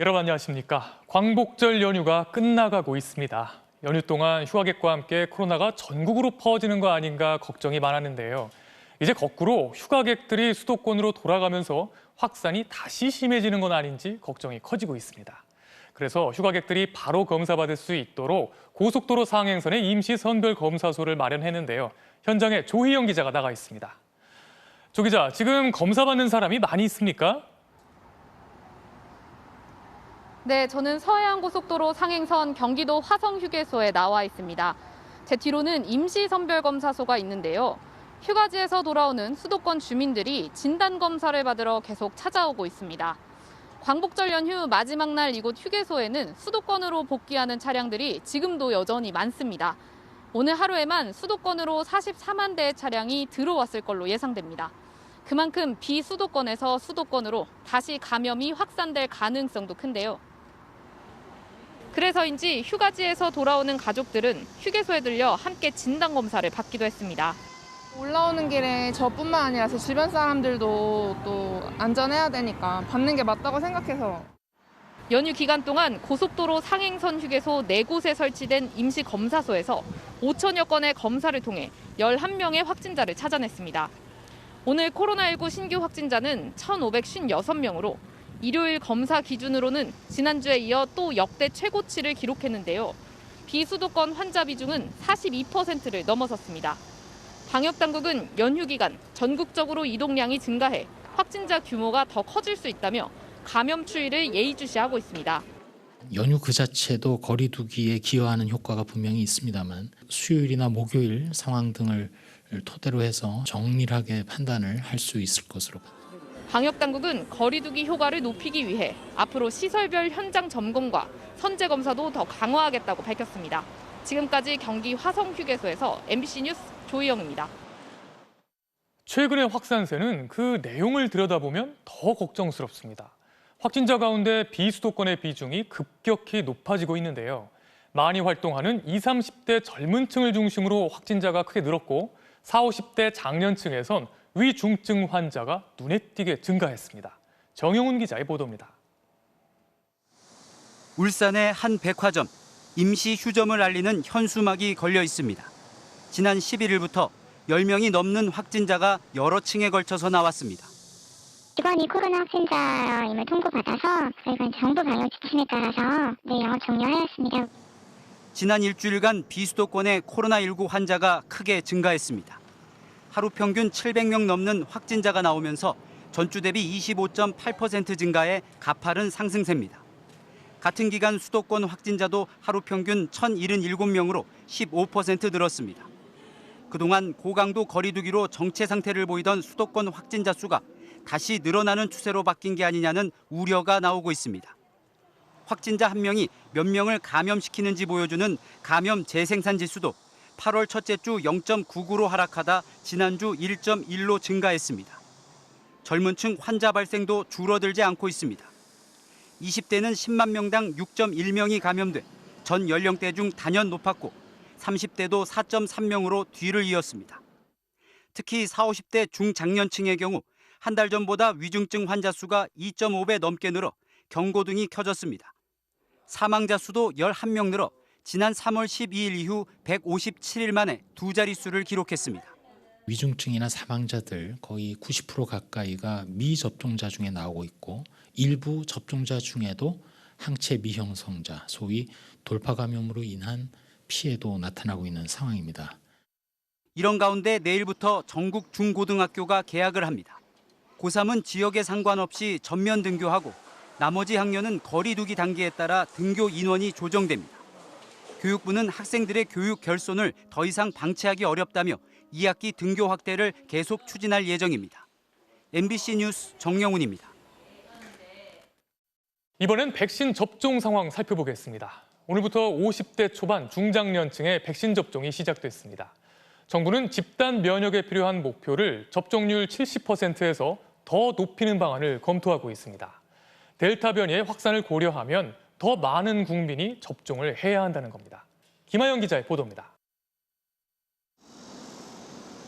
여러분 안녕하십니까. 광복절 연휴가 끝나가고 있습니다. 연휴 동안 휴가객과 함께 코로나가 전국으로 퍼지는 거 아닌가 걱정이 많았는데요. 이제 거꾸로 휴가객들이 수도권으로 돌아가면서 확산이 다시 심해지는 건 아닌지 걱정이 커지고 있습니다. 그래서 휴가객들이 바로 검사받을 수 있도록 고속도로 상행선에 임시 선별 검사소를 마련했는데요. 현장에 조희영 기자가 나가 있습니다. 조 기자, 지금 검사받는 사람이 많이 있습니까? 네, 저는 서해안고속도로 상행선 경기도 화성휴게소에 나와 있습니다. 제 뒤로는 임시선별검사소가 있는데요. 휴가지에서 돌아오는 수도권 주민들이 진단검사를 받으러 계속 찾아오고 있습니다. 광복절 연휴 마지막 날 이곳 휴게소에는 수도권으로 복귀하는 차량들이 지금도 여전히 많습니다. 오늘 하루에만 수도권으로 44만 대의 차량이 들어왔을 걸로 예상됩니다. 그만큼 비수도권에서 수도권으로 다시 감염이 확산될 가능성도 큰데요. 그래서인지 휴가지에서 돌아오는 가족들은 휴게소에 들려 함께 진단검사를 받기도 했습니다. 올라오는 길에 저뿐만 아니라 제 주변 사람들도 또 안전해야 되니까 받는 게 맞다고 생각해서. 연휴 기간 동안 고속도로 상행선 휴게소 4곳에 설치된 임시검사소에서 5천여 건의 검사를 통해 11명의 확진자를 찾아냈습니다. 오늘 코로나19 신규 확진자는 1,556명으로 일요일 검사 기준으로는 지난주에 이어 또 역대 최고치를 기록했는데요. 비수도권 환자 비중은 42%를 넘어섰습니다. 방역당국은 연휴 기간 전국적으로 이동량이 증가해 확진자 규모가 더 커질 수 있다며 감염 추이를 예의주시하고 있습니다. 연휴 그 자체도 거리 두기에 기여하는 효과가 분명히 있습니다만 수요일이나 목요일 상황 등을 토대로 해서 정밀하게 판단을 할 수 있을 것으로 봅니다. 방역당국은 거리 두기 효과를 높이기 위해 앞으로 시설별 현장 점검과 선제 검사도 더 강화하겠다고 밝혔습니다. 지금까지 경기 화성휴게소에서 MBC 뉴스 조희영입니다. 최근의 확산세는 그 내용을 들여다보면 더 걱정스럽습니다. 확진자 가운데 비수도권의 비중이 급격히 높아지고 있는데요. 많이 활동하는 20, 30대 젊은 층을 중심으로 확진자가 크게 늘었고 40, 50대 장년층에선 위중증 환자가 눈에 띄게 증가했습니다. 정용훈 기자의 보도입니다. 울산의 한 백화점, 임시 휴점을 알리는 현수막이 걸려 있습니다. 지난 11일부터 10명이 넘는 확진자가 여러 층에 걸쳐서 나왔습니다. 직원이 코로나 확진자임을 통보받아서 저희가 정부 방역 지침에 따라서 영업 종료하였습니다. 지난 일주일간 비수도권의 코로나19 환자가 크게 증가했습니다. 하루 평균 700명 넘는 확진자가 나오면서 전주 대비 25.8% 증가해 가파른 상승세입니다. 같은 기간 수도권 확진자도 하루 평균 1,077명으로 15% 늘었습니다. 그동안 고강도 거리 두기로 정체 상태를 보이던 수도권 확진자 수가 다시 늘어나는 추세로 바뀐 게 아니냐는 우려가 나오고 있습니다. 확진자 한 명이 몇 명을 감염시키는지 보여주는 감염 재생산 지수도 8월 첫째 주 0.99로 하락하다 지난주 1.1로 증가했습니다. 젊은 층 환자 발생도 줄어들지 않고 있습니다. 20대는 10만 명당 6.1명이 감염돼 전 연령대 중 단연 높았고 30대도 4.3명으로 뒤를 이었습니다. 특히 40, 50대 중장년층의 경우 한 달 전보다 위중증 환자 수가 2.5배 넘게 늘어 경고등이 켜졌습니다. 사망자 수도 11명 늘어 지난 3월 12일 이후 157일 만에 두 자릿수를 기록했습니다. 위중증이나 사망자들 거의 90% 가까이가 미접종자 중에 나오고 있고 일부 접종자 중에도 항체 미형성자, 소위 돌파 감염으로 인한 피해도 나타나고 있는 상황입니다. 이런 가운데 내일부터 전국 중고등학교가 개학을 합니다. 고3은 지역에 상관없이 전면 등교하고 나머지 학년은 거리 두기 단계에 따라 등교 인원이 조정됩니다. 교육부는 학생들의 교육 결손을 더 이상 방치하기 어렵다며 2학기 등교 확대를 계속 추진할 예정입니다. MBC 뉴스 정영훈입니다. 이번엔 백신 접종 상황 살펴보겠습니다. 오늘부터 50대 초반 중장년층의 백신 접종이 시작됐습니다. 정부는 집단 면역에 필요한 목표를 접종률 70%에서 더 높이는 방안을 검토하고 있습니다. 델타 변이의 확산을 고려하면 더 많은 국민이 접종을 해야 한다는 겁니다. 김하영 기자의 보도입니다.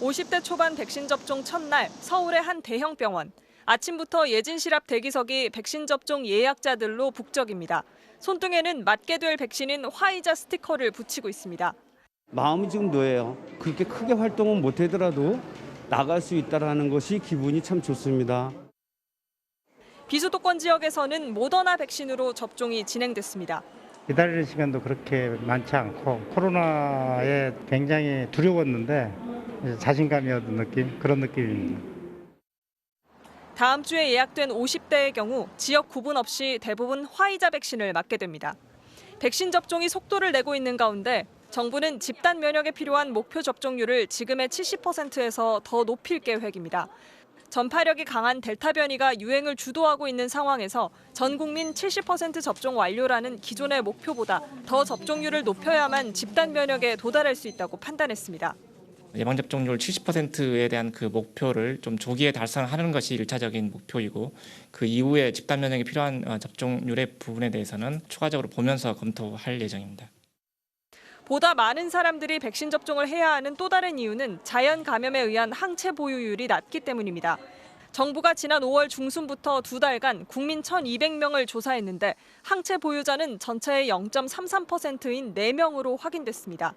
50대 초반 백신 접종 첫날 서울의 한 대형 병원. 아침부터 예진실 앞 대기석이 백신 접종 예약자들로 북적입니다. 손등에는 맞게 될 백신인 화이자 스티커를 붙이고 있습니다. 마음이 지금 놓여요. 그렇게 크게 활동은 못 하더라도 나갈 수 있다는 것이 기분이 참 좋습니다. 비수도권 지역에서는 모더나 백신으로 접종이 진행됐습니다. 기다리는 시간도 그렇게 많지 않고 코로나에 굉장히 두려웠는데 이제 자신감이 얻은 느낌, 그런 느낌입니다. 다음 주에 예약된 50대의 경우 지역 구분 없이 대부분 화이자 백신을 맞게 됩니다. 백신 접종이 속도를 내고 있는 가운데 정부는 집단 면역에 필요한 목표 접종률을 지금의 70%에서 더 높일 계획입니다. 전파력이 강한 델타 변이가 유행을 주도하고 있는 상황에서 전 국민 70% 접종 완료라는 기존의 목표보다 더 접종률을 높여야만 집단 면역에 도달할 수 있다고 판단했습니다. 예방접종률 70%에 대한 그 목표를 좀 조기에 달성하는 것이 1차적인 목표이고 그 이후에 집단 면역이 필요한 접종률의 부분에 대해서는 추가적으로 보면서 검토할 예정입니다. 보다 많은 사람들이 백신 접종을 해야 하는 또 다른 이유는 자연 감염에 의한 항체 보유율이 낮기 때문입니다. 정부가 지난 5월 중순부터 2달간 국민 1,200명을 조사했는데 항체 보유자는 전체의 0.33%인 4명으로 확인됐습니다.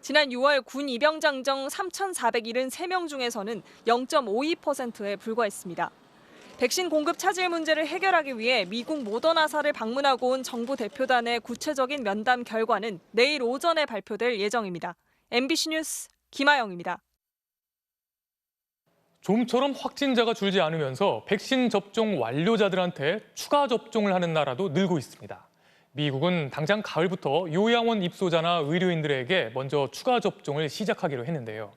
지난 6월 군 입영장정 3,473명 중에서는 0.52%에 불과했습니다. 백신 공급 차질 문제를 해결하기 위해 미국 모더나사를 방문하고 온 정부 대표단의 구체적인 면담 결과는 내일 오전에 발표될 예정입니다. MBC 뉴스 김아영입니다. 좀처럼 확진자가 줄지 않으면서 백신 접종 완료자들한테 추가 접종을 하는 나라도 늘고 있습니다. 미국은 당장 가을부터 요양원 입소자나 의료인들에게 먼저 추가 접종을 시작하기로 했는데요.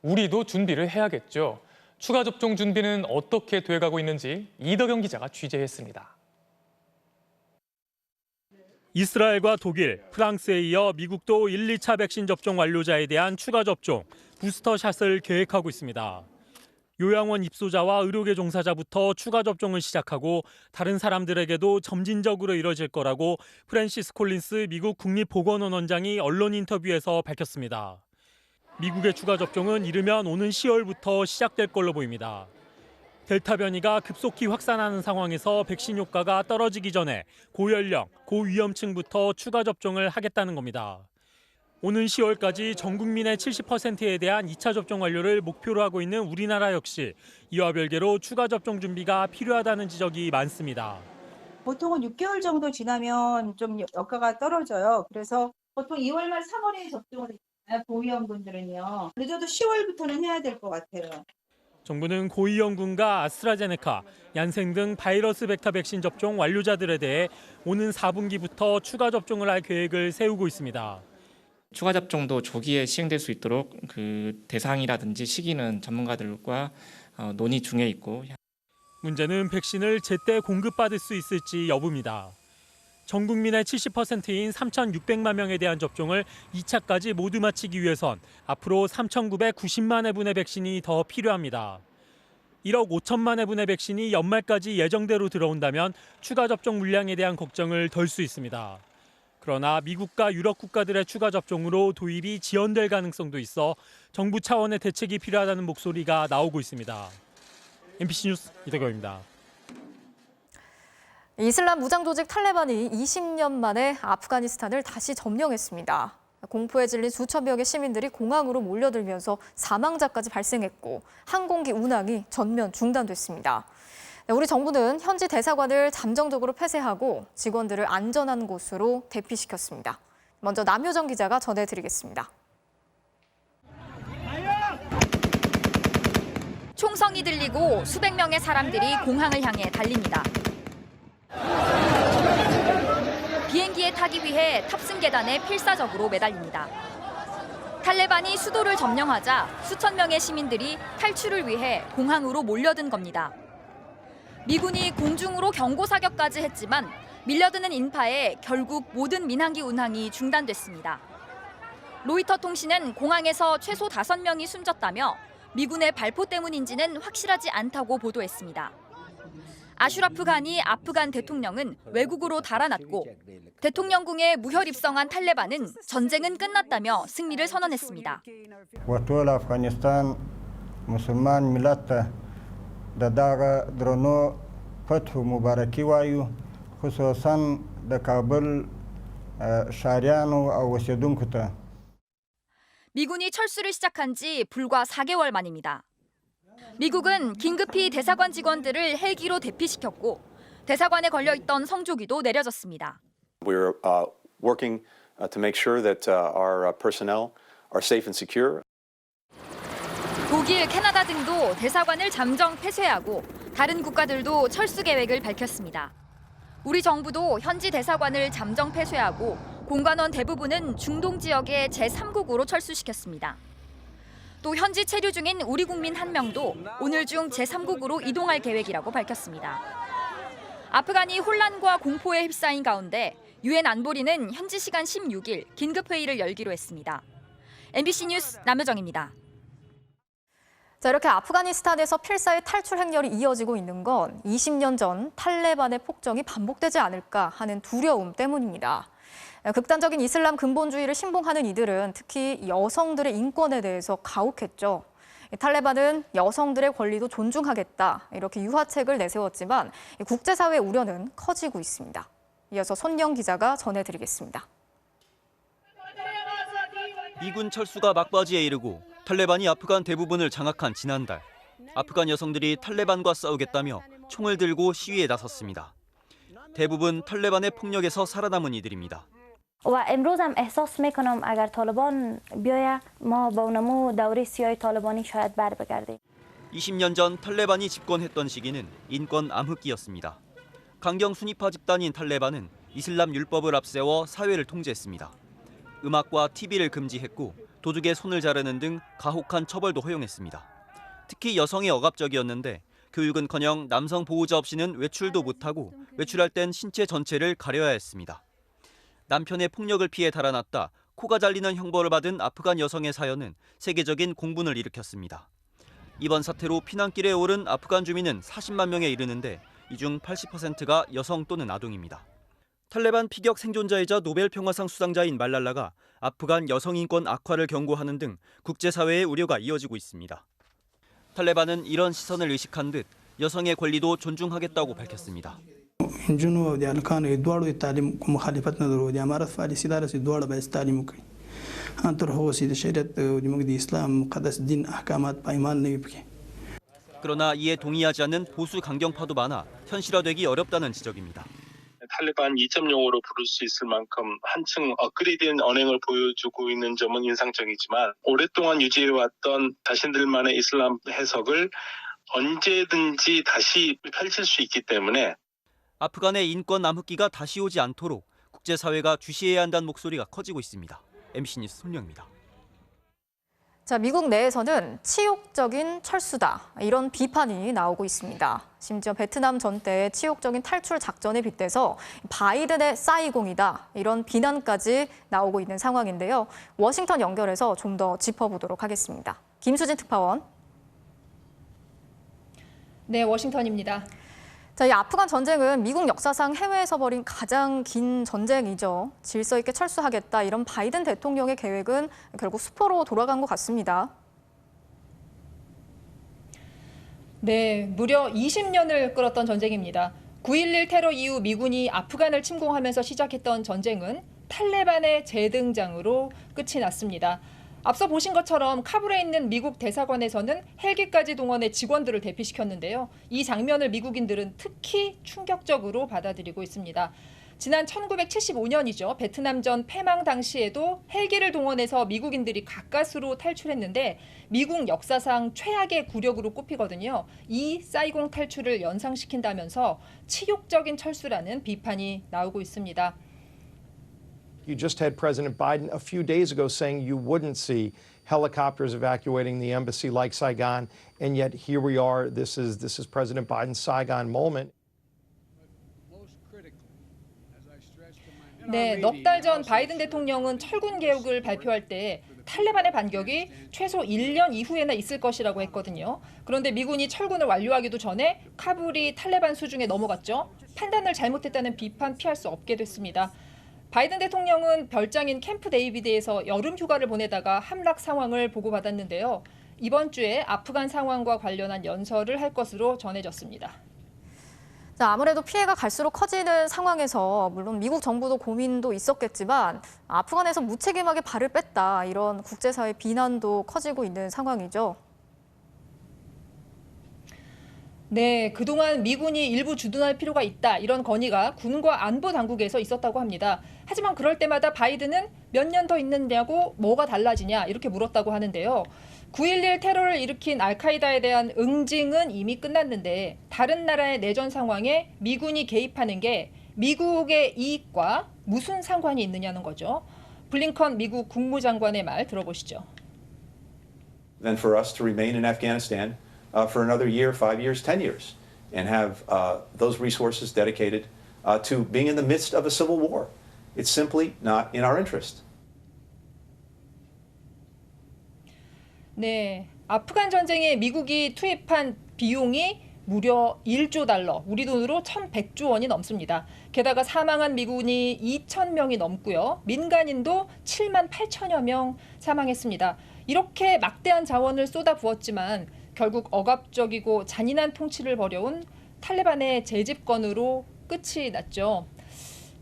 우리도 준비를 해야겠죠. 추가 접종 준비는 어떻게 돼가고 있는지 이덕영 기자가 취재했습니다. 이스라엘과 독일, 프랑스에 이어 미국도 1, 2차 백신 접종 완료자에 대한 추가 접종, 부스터샷을 계획하고 있습니다. 요양원 입소자와 의료계 종사자부터 추가 접종을 시작하고 다른 사람들에게도 점진적으로 이뤄질 거라고 프랜시스 콜린스 미국 국립보건원 원장이 언론 인터뷰에서 밝혔습니다. 미국의 추가 접종은 이르면 오는 10월부터 시작될 걸로 보입니다. 델타 변이가 급속히 확산하는 상황에서 백신 효과가 떨어지기 전에 고연령, 고위험층부터 추가 접종을 하겠다는 겁니다. 오는 10월까지 전 국민의 70%에 대한 2차 접종 완료를 목표로 하고 있는 우리나라 역시 이와 별개로 추가 접종 준비가 필요하다는 지적이 많습니다. 보통은 6개월 정도 지나면 좀 효과가 떨어져요. 그래서 보통 2월 말 3월에 접종을 해요. 고위험군들은요. 늦어도 10월부터는 해야 될 것 같아요. 정부는 고위험군과 아스트라제네카, 얀센 등 바이러스 벡터 백신 접종 완료자들에 대해 오는 4분기부터 추가 접종을 할 계획을 세우고 있습니다. 추가 접종도 조기에 시행될 수 있도록 그 대상이라든지 시기는 전문가들과 논의 중에 있고. 문제는 백신을 제때 공급받을 수 있을지 여부입니다. 전 국민의 70%인 3,600만 명에 대한 접종을 2차까지 모두 마치기 위해선 앞으로 3,990만 회분의 백신이 더 필요합니다. 1억 5천만 회분의 백신이 연말까지 예정대로 들어온다면 추가 접종 물량에 대한 걱정을 덜 수 있습니다. 그러나 미국과 유럽 국가들의 추가 접종으로 도입이 지연될 가능성도 있어 정부 차원의 대책이 필요하다는 목소리가 나오고 있습니다. MBC 뉴스 이덕영입니다. 이슬람 무장 조직 탈레반이 20년 만에 아프가니스탄을 다시 점령했습니다. 공포에 질린 수천 명의 시민들이 공항으로 몰려들면서 사망자까지 발생했고 항공기 운항이 전면 중단됐습니다. 우리 정부는 현지 대사관을 잠정적으로 폐쇄하고 직원들을 안전한 곳으로 대피시켰습니다. 먼저 남효정 기자가 전해드리겠습니다. 총성이 들리고 수백 명의 사람들이 공항을 향해 달립니다. 비행기에 타기 위해 탑승 계단에 필사적으로 매달립니다. 탈레반이 수도를 점령하자 수천 명의 시민들이 탈출을 위해 공항으로 몰려든 겁니다. 미군이 공중으로 경고 사격까지 했지만 밀려드는 인파에 결국 모든 민항기 운항이 중단됐습니다. 로이터 통신은 공항에서 최소 5명이 숨졌다며 미군의 발포 때문인지는 확실하지 않다고 보도했습니다. 아슈라프 가니 아프간 대통령은 외국으로 달아났고 대통령궁에 무혈 입성한 탈레반은 전쟁은 끝났다며 승리를 선언했습니다. dadaga drono fathu mubaraki wayu khususan da Kabul shariano awsedunkuta. 미군이 철수를 시작한 지 불과 4개월 만입니다. 미국은 긴급히 대사관 직원들을 헬기로 대피시켰고 대사관에 걸려있던 성조기도 내려졌습니다. We're working to make sure that our personnel are safe and secure. 독일, 캐나다 등도 대사관을 잠정 폐쇄하고 다른 국가들도 철수 계획을 밝혔습니다. 우리 정부도 현지 대사관을 잠정 폐쇄하고 공관원 대부분은 중동 지역의 제3국으로 철수시켰습니다. 또 현지 체류 중인 우리 국민 1명도 오늘 중 제3국으로 이동할 계획이라고 밝혔습니다. 아프간이 혼란과 공포에 휩싸인 가운데 유엔 안보리는 현지 시간 16일 긴급회의를 열기로 했습니다. MBC 뉴스 남효정입니다. 자, 이렇게 아프가니스탄에서 필사의 탈출 행렬이 이어지고 있는 건 20년 전 탈레반의 폭정이 반복되지 않을까 하는 두려움 때문입니다. 극단적인 이슬람 근본주의를 신봉하는 이들은 특히 여성들의 인권에 대해서 가혹했죠. 탈레반은 여성들의 권리도 존중하겠다 이렇게 유화책을 내세웠지만 국제사회의 우려는 커지고 있습니다. 이어서 손영 기자가 전해드리겠습니다. 미군 철수가 막바지에 이르고 탈레반이 아프간 대부분을 장악한 지난달, 아프간 여성들이 탈레반과 싸우겠다며 총을 들고 시위에 나섰습니다. 대부분 탈레반의 폭력에서 살아남은 이들입니다. و امروز هم احساس میکنم اگر طالبان بیاید ما با اونمو دوره سیاه طالبانی شاید بر بگردیم. 20년 전 탈레반이 집권했던 시기는 인권 암흑기였습니다. 강경 순위파 집단인 탈레반은 이슬람 율법을 앞세워 사회를 통제했습니다. 음악과 TV를 금지했고 도둑의 손을 자르는 등 가혹한 처벌도 허용했습니다. 특히 여성이 억압적이었는데 교육은커녕 남성 보호자 없이는 외출도 못하고 외출할 땐 신체 전체를 가려야 했습니다. 남편의 폭력을 피해 달아났다 코가 잘리는 형벌을 받은 아프간 여성의 사연은 세계적인 공분을 일으켰습니다. 이번 사태로 피난길에 오른 아프간 주민은 40만 명에 이르는데 이 중 80%가 여성 또는 아동입니다. 탈레반 피격 생존자이자 노벨 평화상 수상자인 말랄라가 아프간 여성 인권 악화를 경고하는 등 국제사회의 우려가 이어지고 있습니다. 탈레반은 이런 시선을 의식한 듯 여성의 권리도 존중하겠다고 밝혔습니다. जुनू और या खान ये द्वाड़ो तालीम को मुखालिफत न दरो या हमारा फाली सिदारा से द्वाड़ा बैस तालीम की हाँ तो हो सीधे शरीयत जिमगदी इस्लाम मुक़द्दस दिन अहकामात पाइमान नहीं बिके. 그러나 이에 동의하지 않는 보수 강경파도 많아 현실화되기 어렵다는 지적입니다. 탈레반 2.0으로 부를 수 있을 만큼 한층 업그레이드된 언행을 보여주고 있는 점은 인상적이지만 오랫동안 유지해왔던 자신들만의 이슬람 해석을 언제든지 다시 펼칠 수 있기 때문에 아프간의 인권 암흑기가 다시 오지 않도록 국제사회가 주시해야 한다는 목소리가 커지고 있습니다. MBC 뉴스 손영입니다. 자, 미국 내에서는 치욕적인 철수다 이런 비판이 나오고 있습니다. 심지어 베트남 전대의 치욕적인 탈출 작전에 빗대서 바이든의 사이공이다 이런 비난까지 나오고 있는 상황인데요. 워싱턴 연결해서 좀 더 짚어보도록 하겠습니다. 김수진 특파원. 네, 워싱턴입니다. 자, 이 아프간 전쟁은 미국 역사상 해외에서 벌인 가장 긴 전쟁이죠. 질서 있게 철수하겠다 이런 바이든 대통령의 계획은 결국 수포로 돌아간 것 같습니다. 네, 무려 20년을 끌었던 전쟁입니다. 9.11 테러 이후 미군이 아프간을 침공하면서 시작했던 전쟁은 탈레반의 재등장으로 끝이 났습니다. 앞서 보신 것처럼 카불에 있는 미국 대사관에서는 헬기까지 동원해 직원들을 대피시켰는데요. 이 장면을 미국인들은 특히 충격적으로 받아들이고 있습니다. 지난 1975년이죠. 베트남전 패망 당시에도 헬기를 동원해서 미국인들이 가까스로 탈출했는데 미국 역사상 최악의 굴욕으로 꼽히거든요. 이 사이공 탈출을 연상시킨다면서 치욕적인 철수라는 비판이 나오고 있습니다. You just had President Biden a few days ago saying you wouldn't see helicopters evacuating the embassy like Saigon, and yet here we are. This is President Biden's Saigon moment. 네, 넉 달 전 바이든 대통령은 철군 개혁을 발표할 때 탈레반의 반격이 최소 1년 이후에나 있을 것이라고 했거든요. 그런데 미군이 철군을 완료하기도 전에 카불이 탈레반 수중에 넘어갔죠. 판단을 잘못했다는 비판 피할 수 없게 됐습니다. 바이든 대통령은 별장인 캠프 데이비드에서 여름 휴가를 보내다가 함락 상황을 보고받았는데요. 이번 주에 아프간 상황과 관련한 연설을 할 것으로 전해졌습니다. 자, 아무래도 피해가 갈수록 커지는 상황에서 물론 미국 정부도 고민도 있었겠지만 아프간에서 무책임하게 발을 뺐다 이런 국제사회 비난도 커지고 있는 상황이죠. 네, 그동안 미군이 일부 주둔할 필요가 있다 이런 건의가 군과 안보 당국에서 있었다고 합니다. 하지만 그럴 때마다 바이든은 몇 년 더 있느냐고 뭐가 달라지냐 이렇게 물었다고 하는데요. 9.11 테러를 일으킨 알카이다에 대한 응징은 이미 끝났는데 다른 나라의 내전 상황에 미군이 개입하는 게 미국의 이익과 무슨 상관이 있느냐는 거죠. 블링컨 미국 국무장관의 말 들어보시죠. Than for us to remain in Afghanistan for another year, 5 years, 10 years, and have those resources dedicated to being in the midst of a civil war. It's simply not in our interest. 네, 아프간 전쟁에 미국이 투입한 비용이 무려 1조 달러, 우리 돈으로 1,100조 원이 넘습니다. 게다가 사망한 미군이 2,000명이 넘고요. 민간인도 7만 8천여 명 사망했습니다. 이렇게 막대한 자원을 쏟아부었지만 결국 억압적이고 잔인한 통치를 벌여온 탈레반의 재집권으로 끝이 났죠.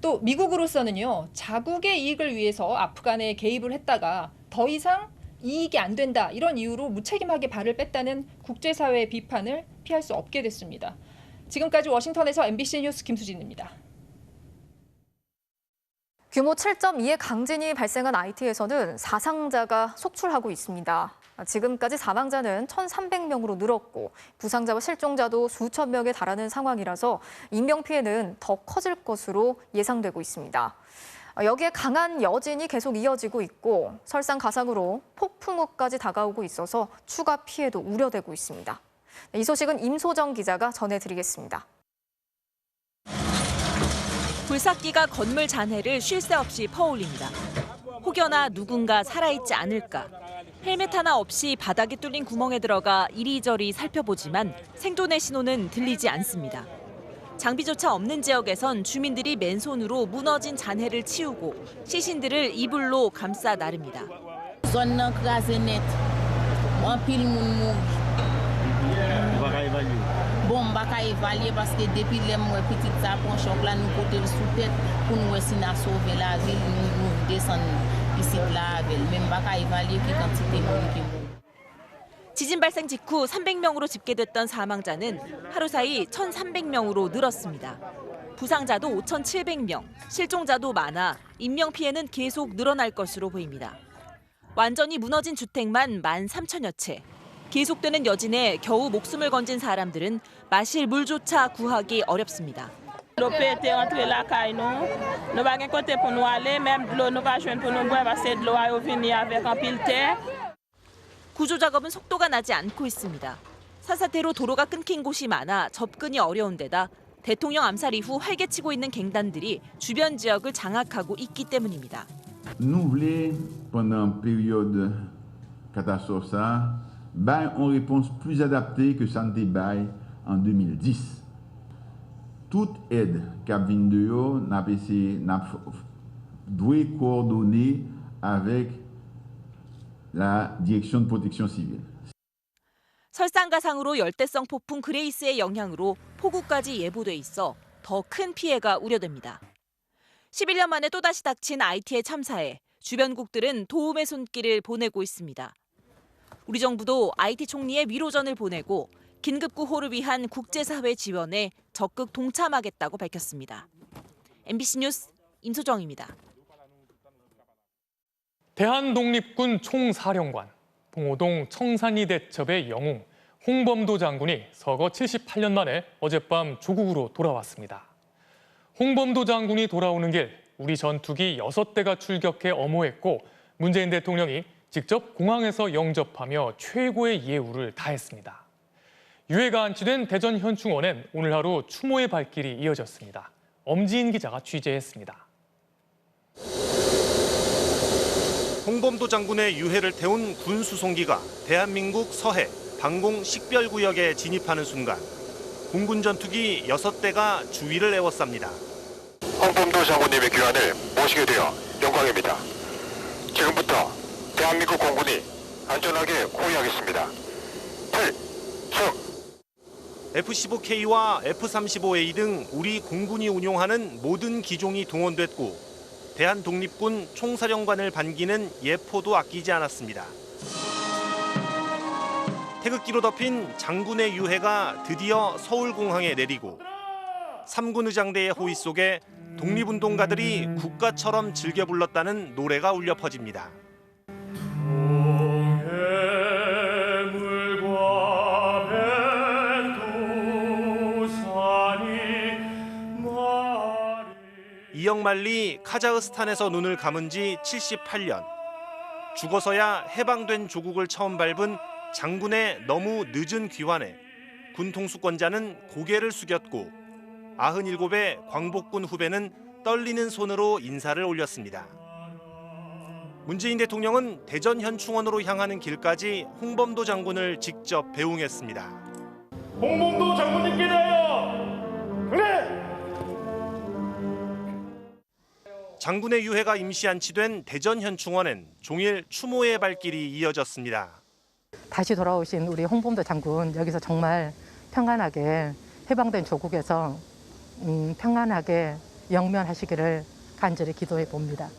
또 미국으로서는요, 자국의 이익을 위해서 아프간에 개입을 했다가 더 이상 이익이 안 된다 이런 이유로 무책임하게 발을 뺐다는 국제사회의 비판을 피할 수 없게 됐습니다. 지금까지 워싱턴에서 MBC 뉴스 김수진입니다. 규모 7.2의 강진이 발생한 하이티에서는 사상자가 속출하고 있습니다. 지금까지 사망자는 1,300명으로 늘었고 부상자와 실종자도 수천 명에 달하는 상황이라서 인명피해는 더 커질 것으로 예상되고 있습니다. 여기에 강한 여진이 계속 이어지고 있고 설상가상으로 폭풍우까지 다가오고 있어서 추가 피해도 우려되고 있습니다. 이 소식은 임소정 기자가 전해드리겠습니다. 불삭기가 건물 잔해를 쉴 새 없이 퍼올립니다. 혹여나 누군가 살아있지 않을까. 헬멧 하나 없이 바닥에 뚫린 구멍에 들어가 이리저리 살펴보지만 생존의 신호는 들리지 않습니다. 장비조차 없는 지역에선 주민들이 맨손으로 무너진 잔해를 치우고 시신들을 이불로 감싸 나릅니다. 지진 발생 직후 300명으로 집계됐던 사망자는 하루 사이 1,300명으로 늘었습니다. 부상자도 5,700명, 실종자도 많아 인명피해는 계속 늘어날 것으로 보입니다. 완전히 무너진 주택만 13,000여 채. 계속되는 여진에 겨우 목숨을 건진 사람들은 마실 물조차 구하기 어렵습니다. 구조 작업은 속도가 나지 않고 있습니다. 사사태로 도로가 끊긴 곳이 많아 접근이 어려운 데다 대통령 암살 이후 활개치고 있는 갱단들이 주변 지역을 장악하고 있기 때문입니다. Nous voulons pendant période catastrophe ça, bail en réponse plus adaptée que ça n'était bail en 2010. Toute aide qu'a vinn de yo n'a essayé n'a doit coordonner avec la Direction de Protection Civile. 설상가상으로 열대성 폭풍 그레이스의 영향으로 폭우까지 예보돼 있어 더 큰 피해가 우려됩니다. 11년 만에 또다시 닥친 하이티의 참사에 주변국들은 도움의 손길을 보내고 있습니다. 우리 정부도 하이티 총리의 위로전을 보내고 긴급구호를 위한 국제사회 지원에 적극 동참하겠다고 밝혔습니다. MBC 뉴스 임소정입니다. 대한독립군 총사령관, 봉오동 청산리 대첩의 영웅 홍범도 장군이 서거 78년 만에 어젯밤 조국으로 돌아왔습니다. 홍범도 장군이 돌아오는 길 우리 전투기 6대가 출격해 엄호했고 문재인 대통령이 직접 공항에서 영접하며 최고의 예우를 다했습니다. 유해가 안치된 대전 현충원엔 오늘 하루 추모의 발길이 이어졌습니다. 엄지인 기자가 취재했습니다. 홍범도 장군의 유해를 태운 군 수송기가 대한민국 서해 방공 식별구역에 진입하는 순간 공군 전투기 6대가 주위를 에워쌉니다. 홍범도 장군님의 귀환을 모시게 되어 영광입니다. 지금부터 대한민국 공군이 안전하게 호위하겠습니다. F-15K와 F-35A 등 우리 공군이 운용하는 모든 기종이 동원됐고 대한독립군 총사령관을 반기는 예포도 아끼지 않았습니다. 태극기로 덮인 장군의 유해가 드디어 서울공항에 내리고 3군 의장대의 호의 속에 독립운동가들이 국가처럼 즐겨 불렀다는 노래가 울려 퍼집니다. 이영만리 카자흐스탄에서 눈을 감은 지 78년. 죽어서야 해방된 조국을 처음 밟은 장군의 너무 늦은 귀환에 군 통수권자는 고개를 숙였고 97의 광복군 후배는 떨리는 손으로 인사를 올렸습니다. 문재인 대통령은 대전 현충원으로 향하는 길까지 홍범도 장군을 직접 배웅했습니다. 홍범도 장군님께 대하여 그래! 장군의 유해가 임시 안치된 대전 현충원엔 종일 추모의 발길이 이어졌습니다. 다시 돌아오신 우리 홍범도 장군 여기서 정말 평안하게 해방된 조국에서 평안하게 영면하시기를 간절히 기도해 봅니다.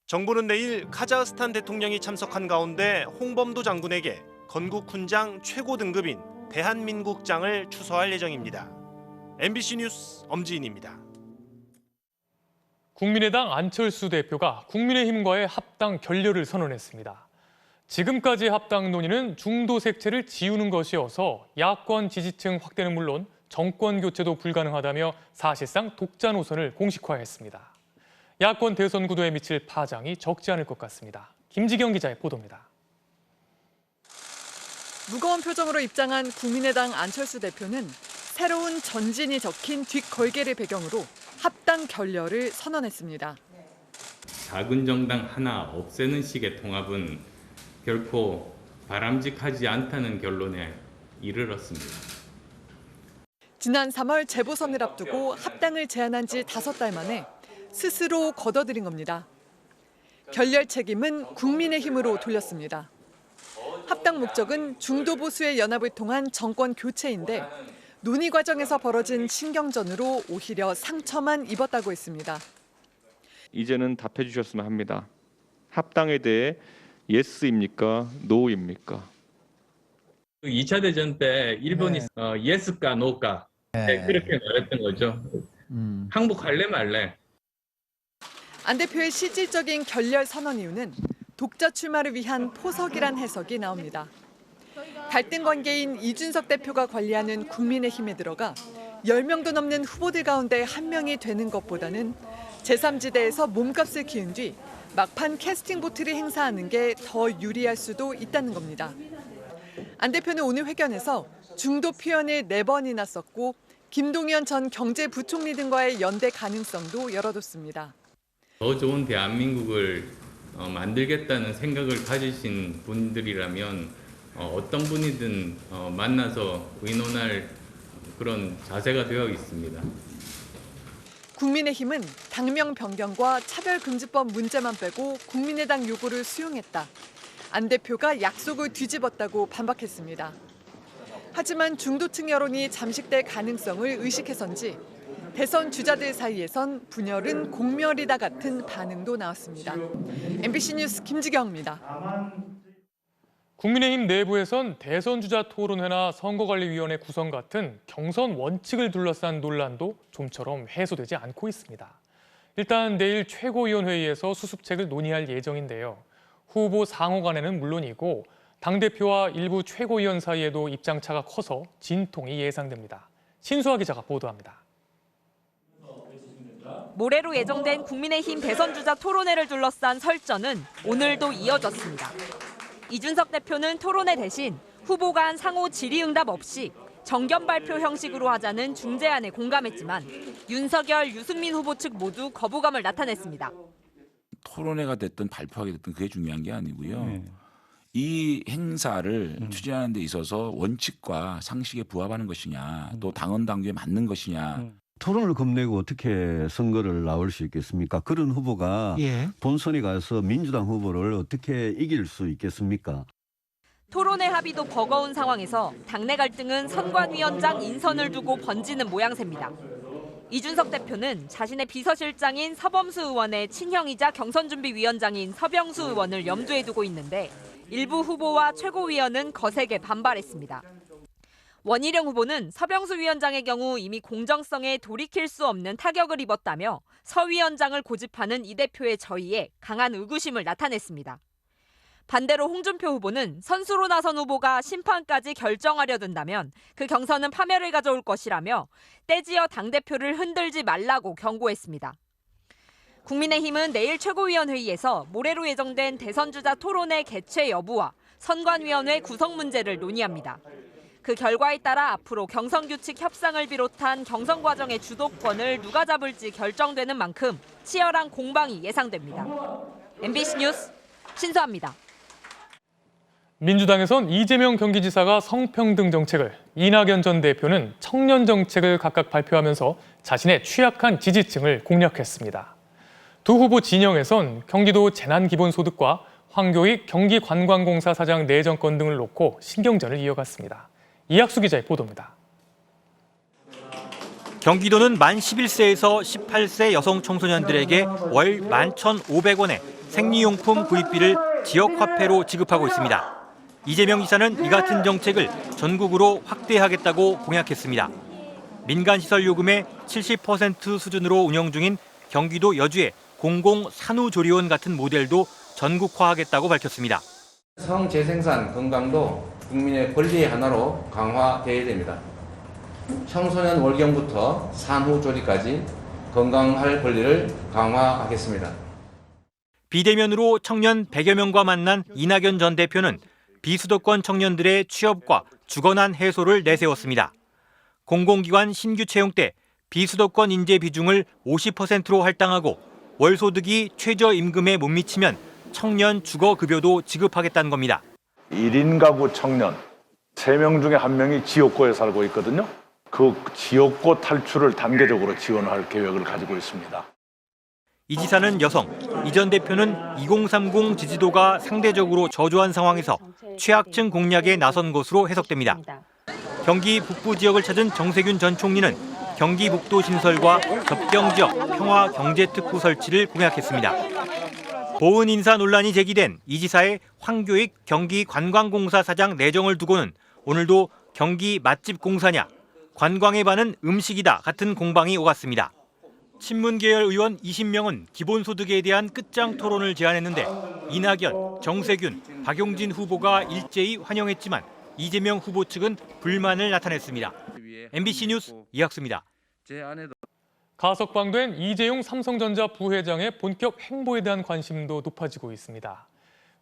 정부는 내일 카자흐스탄 대통령이 참석한 가운데 홍범도 장군에게 건국 훈장 최고 등급인 대한민국장을 추서할 예정입니다. MBC 뉴스 엄지인입니다. 국민의당 안철수 대표가 국민의힘과의 합당 결렬을 선언했습니다. 지금까지의 합당 논의는 중도 색채를 지우는 것이어서 야권 지지층 확대는 물론 정권 교체도 불가능하다며 사실상 독자 노선을 공식화했습니다. 야권 대선 구도에 미칠 파장이 적지 않을 것 같습니다. 김지경 기자의 보도입니다. 무거운 표정으로 입장한 국민의당 안철수 대표는 새로운 전진이 적힌 뒷걸개를 배경으로 합당 결렬을 선언했습니다. 작은 정당 하나 없애는 식의 통합은 결코 바람직하지 않다는 결론에 이르렀습니다. 지난 3월 재보선을 앞두고 합당을 제안한 지 5달 만에 스스로 걷어들인 겁니다. 결렬 책임은 국민의힘으로 돌렸습니다. 합당 목적은 중도 보수의 연합을 통한 정권 교체인데 논의 과정에서 벌어진 신경전으로 오히려 상처만 입었다고 했습니다. 이제는 답해 주셨으면 합니다. 합당에 대해 예스입니까? 노입니까? 2차 대전 때 일본이 예스까 노까 그렇게 말했던 거죠. 항복할래 말래. 안 대표의 실질적인 결렬 선언 이유는 독자 출마를 위한 포석이란 해석이 나옵니다. 갈등 관계인 이준석 대표가 관리하는 국민의힘에 들어가 10명도 넘는 후보들 가운데 한 명이 되는 것보다는 제3지대에서 몸값을 키운 뒤 막판 캐스팅 보트를 행사하는 게 더 유리할 수도 있다는 겁니다. 안 대표는 오늘 회견에서 중도 표현을 4번이나 썼고 김동연 전 경제부총리 등과의 연대 가능성도 열어뒀습니다. 더 좋은 대한민국을 만들겠다는 생각을 가지신 분들이라면 어떤 분이든 만나서 의논할 그런 자세가 되어 있습니다. 국민의힘은 당명 변경과 차별금지법 문제만 빼고 국민의당 요구를 수용했다. 안 대표가 약속을 뒤집었다고 반박했습니다. 하지만 중도층 여론이 잠식될 가능성을 의식해서인지 대선 주자들 사이에선 분열은 공멸이다 같은 반응도 나왔습니다. MBC 뉴스 김지경입니다. 국민의힘 내부에선 대선 주자 토론회나 선거관리위원회 구성 같은 경선 원칙을 둘러싼 논란도 좀처럼 해소되지 않고 있습니다. 일단 내일 최고위원회의에서 수습책을 논의할 예정인데요. 후보 상호 간에는 물론이고 당대표와 일부 최고위원 사이에도 입장차가 커서 진통이 예상됩니다. 신수아 기자가 보도합니다. 모레로 예정된 국민의힘 대선 주자 토론회를 둘러싼 설전은 오늘도 이어졌습니다. 이준석 대표는 토론회 대신 후보 간 상호 질의응답 없이 정견 발표 형식으로 하자는 중재안에 공감했지만 윤석열, 유승민 후보 측 모두 거부감을 나타냈습니다. 토론회가 됐든 발표하게 됐든 그게 중요한 게 아니고요. 이 행사를 추진하는 데 있어서 원칙과 상식에 부합하는 것이냐, 또 당헌 당규에 맞는 것이냐, 토론을 겁내고 어떻게 선거를 나올 수 있겠습니까? 그런 후보가 본선에 가서 민주당 후보를 어떻게 이길 수 있겠습니까? 토론회 합의도 버거운 상황에서 당내 갈등은 선관위원장 인선을 두고 번지는 모양새입니다. 이준석 대표는 자신의 비서실장인 서범수 의원의 친형이자 경선준비위원장인 서병수 의원을 염두에 두고 있는데 일부 후보와 최고위원은 거세게 반발했습니다. 원희룡 후보는 서병수 위원장의 경우 이미 공정성에 돌이킬 수 없는 타격을 입었다며 서 위원장을 고집하는 이 대표의 저의에 강한 의구심을 나타냈습니다. 반대로 홍준표 후보는 선수로 나선 후보가 심판까지 결정하려 든다면 그 경선은 파멸을 가져올 것이라며 떼지어 당대표를 흔들지 말라고 경고했습니다. 국민의힘은 내일 최고위원 회의에서 모레로 예정된 대선주자 토론회 개최 여부와 선관위원회 구성 문제를 논의합니다. 그 결과에 따라 앞으로 경선규칙 협상을 비롯한 경선 과정의 주도권을 누가 잡을지 결정되는 만큼 치열한 공방이 예상됩니다. MBC 뉴스 신수아입니다. 민주당에선 이재명 경기지사가 성평등 정책을, 이낙연 전 대표는 청년 정책을 각각 발표하면서 자신의 취약한 지지층을 공략했습니다. 두 후보 진영에선 경기도 재난기본소득과 황교익 경기관광공사 사장 내정권 등을 놓고 신경전을 이어갔습니다. 이학수 기자의 보도입니다. 경기도는 만 11세에서 18세 여성 청소년들에게 월 11,500원의 생리용품 구입비를 지역화폐로 지급하고 있습니다. 이재명 지사는 이 같은 정책을 전국으로 확대하겠다고 공약했습니다. 민간시설 요금의 70% 수준으로 운영 중인 경기도 여주의 공공산후조리원 같은 모델도 전국화하겠다고 밝혔습니다. 성재생산 건강도 국민의 권리의 하나로 강화되어야 됩니다. 청소년 월경부터 산후조리까지 건강할 권리를 강화하겠습니다. 비대면으로 청년 100여 명과 만난 이낙연 전 대표는 비수도권 청년들의 취업과 주거난 해소를 내세웠습니다. 공공기관 신규 채용 때 비수도권 인재 비중을 50%로 할당하고 월소득이 최저임금에 못 미치면 청년 주거급여도 지급하겠다는 겁니다. 1인 가구 청년 3명 중에 1명이 지역구에 살고 있거든요. 그 지역구 탈출을 단계적으로 지원할 계획을 가지고 있습니다. 이 지사는 여성, 이 전 대표는 2030 지지도가 상대적으로 저조한 상황에서 취약층 공략에 나선 것으로 해석됩니다. 경기 북부 지역을 찾은 정세균 전 총리는 경기 북도 신설과 접경 지역 평화 경제특구 설치를 공약했습니다. 보은 인사 논란이 제기된 이 지사의 황교익 경기관광공사 사장 내정을 두고는 오늘도 경기 맛집 공사냐, 관광에 반은 음식이다 같은 공방이 오갔습니다. 친문계열 의원 20명은 기본소득에 대한 끝장 토론을 제안했는데 이낙연, 정세균, 박용진 후보가 일제히 환영했지만 이재명 후보 측은 불만을 나타냈습니다. MBC 뉴스 이학수입니다. 가석방된 이재용 삼성전자 부회장의 본격 행보에 대한 관심도 높아지고 있습니다.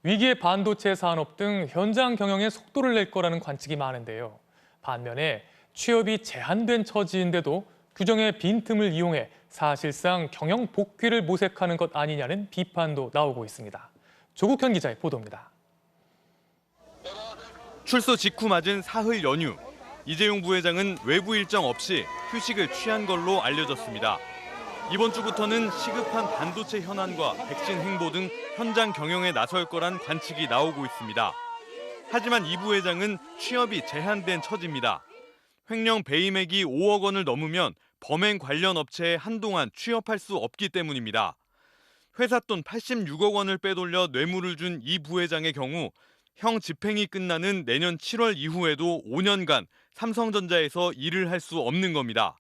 위기의 반도체 산업 등 현장 경영에 속도를 낼 거라는 관측이 많은데요. 반면에 취업이 제한된 처지인데도 규정의 빈틈을 이용해 사실상 경영 복귀를 모색하는 것 아니냐는 비판도 나오고 있습니다. 조국현 기자의 보도입니다. 출소 직후 맞은 사흘 연휴. 이재용 부회장은 외부 일정 없이 휴식을 취한 걸로 알려졌습니다. 이번 주부터는 시급한 반도체 현안과 백신 행보 등 현장 경영에 나설 거란 관측이 나오고 있습니다. 하지만 이 부회장은 취업이 제한된 처지입니다. 횡령 배임액이 5억 원을 넘으면 범행 관련 업체에 한동안 취업할 수 없기 때문입니다. 회사 돈 86억 원을 빼돌려 뇌물을 준 이 부회장의 경우 형 집행이 끝나는 내년 7월 이후에도 5년간 삼성전자에서 일을 할 수 없는 겁니다.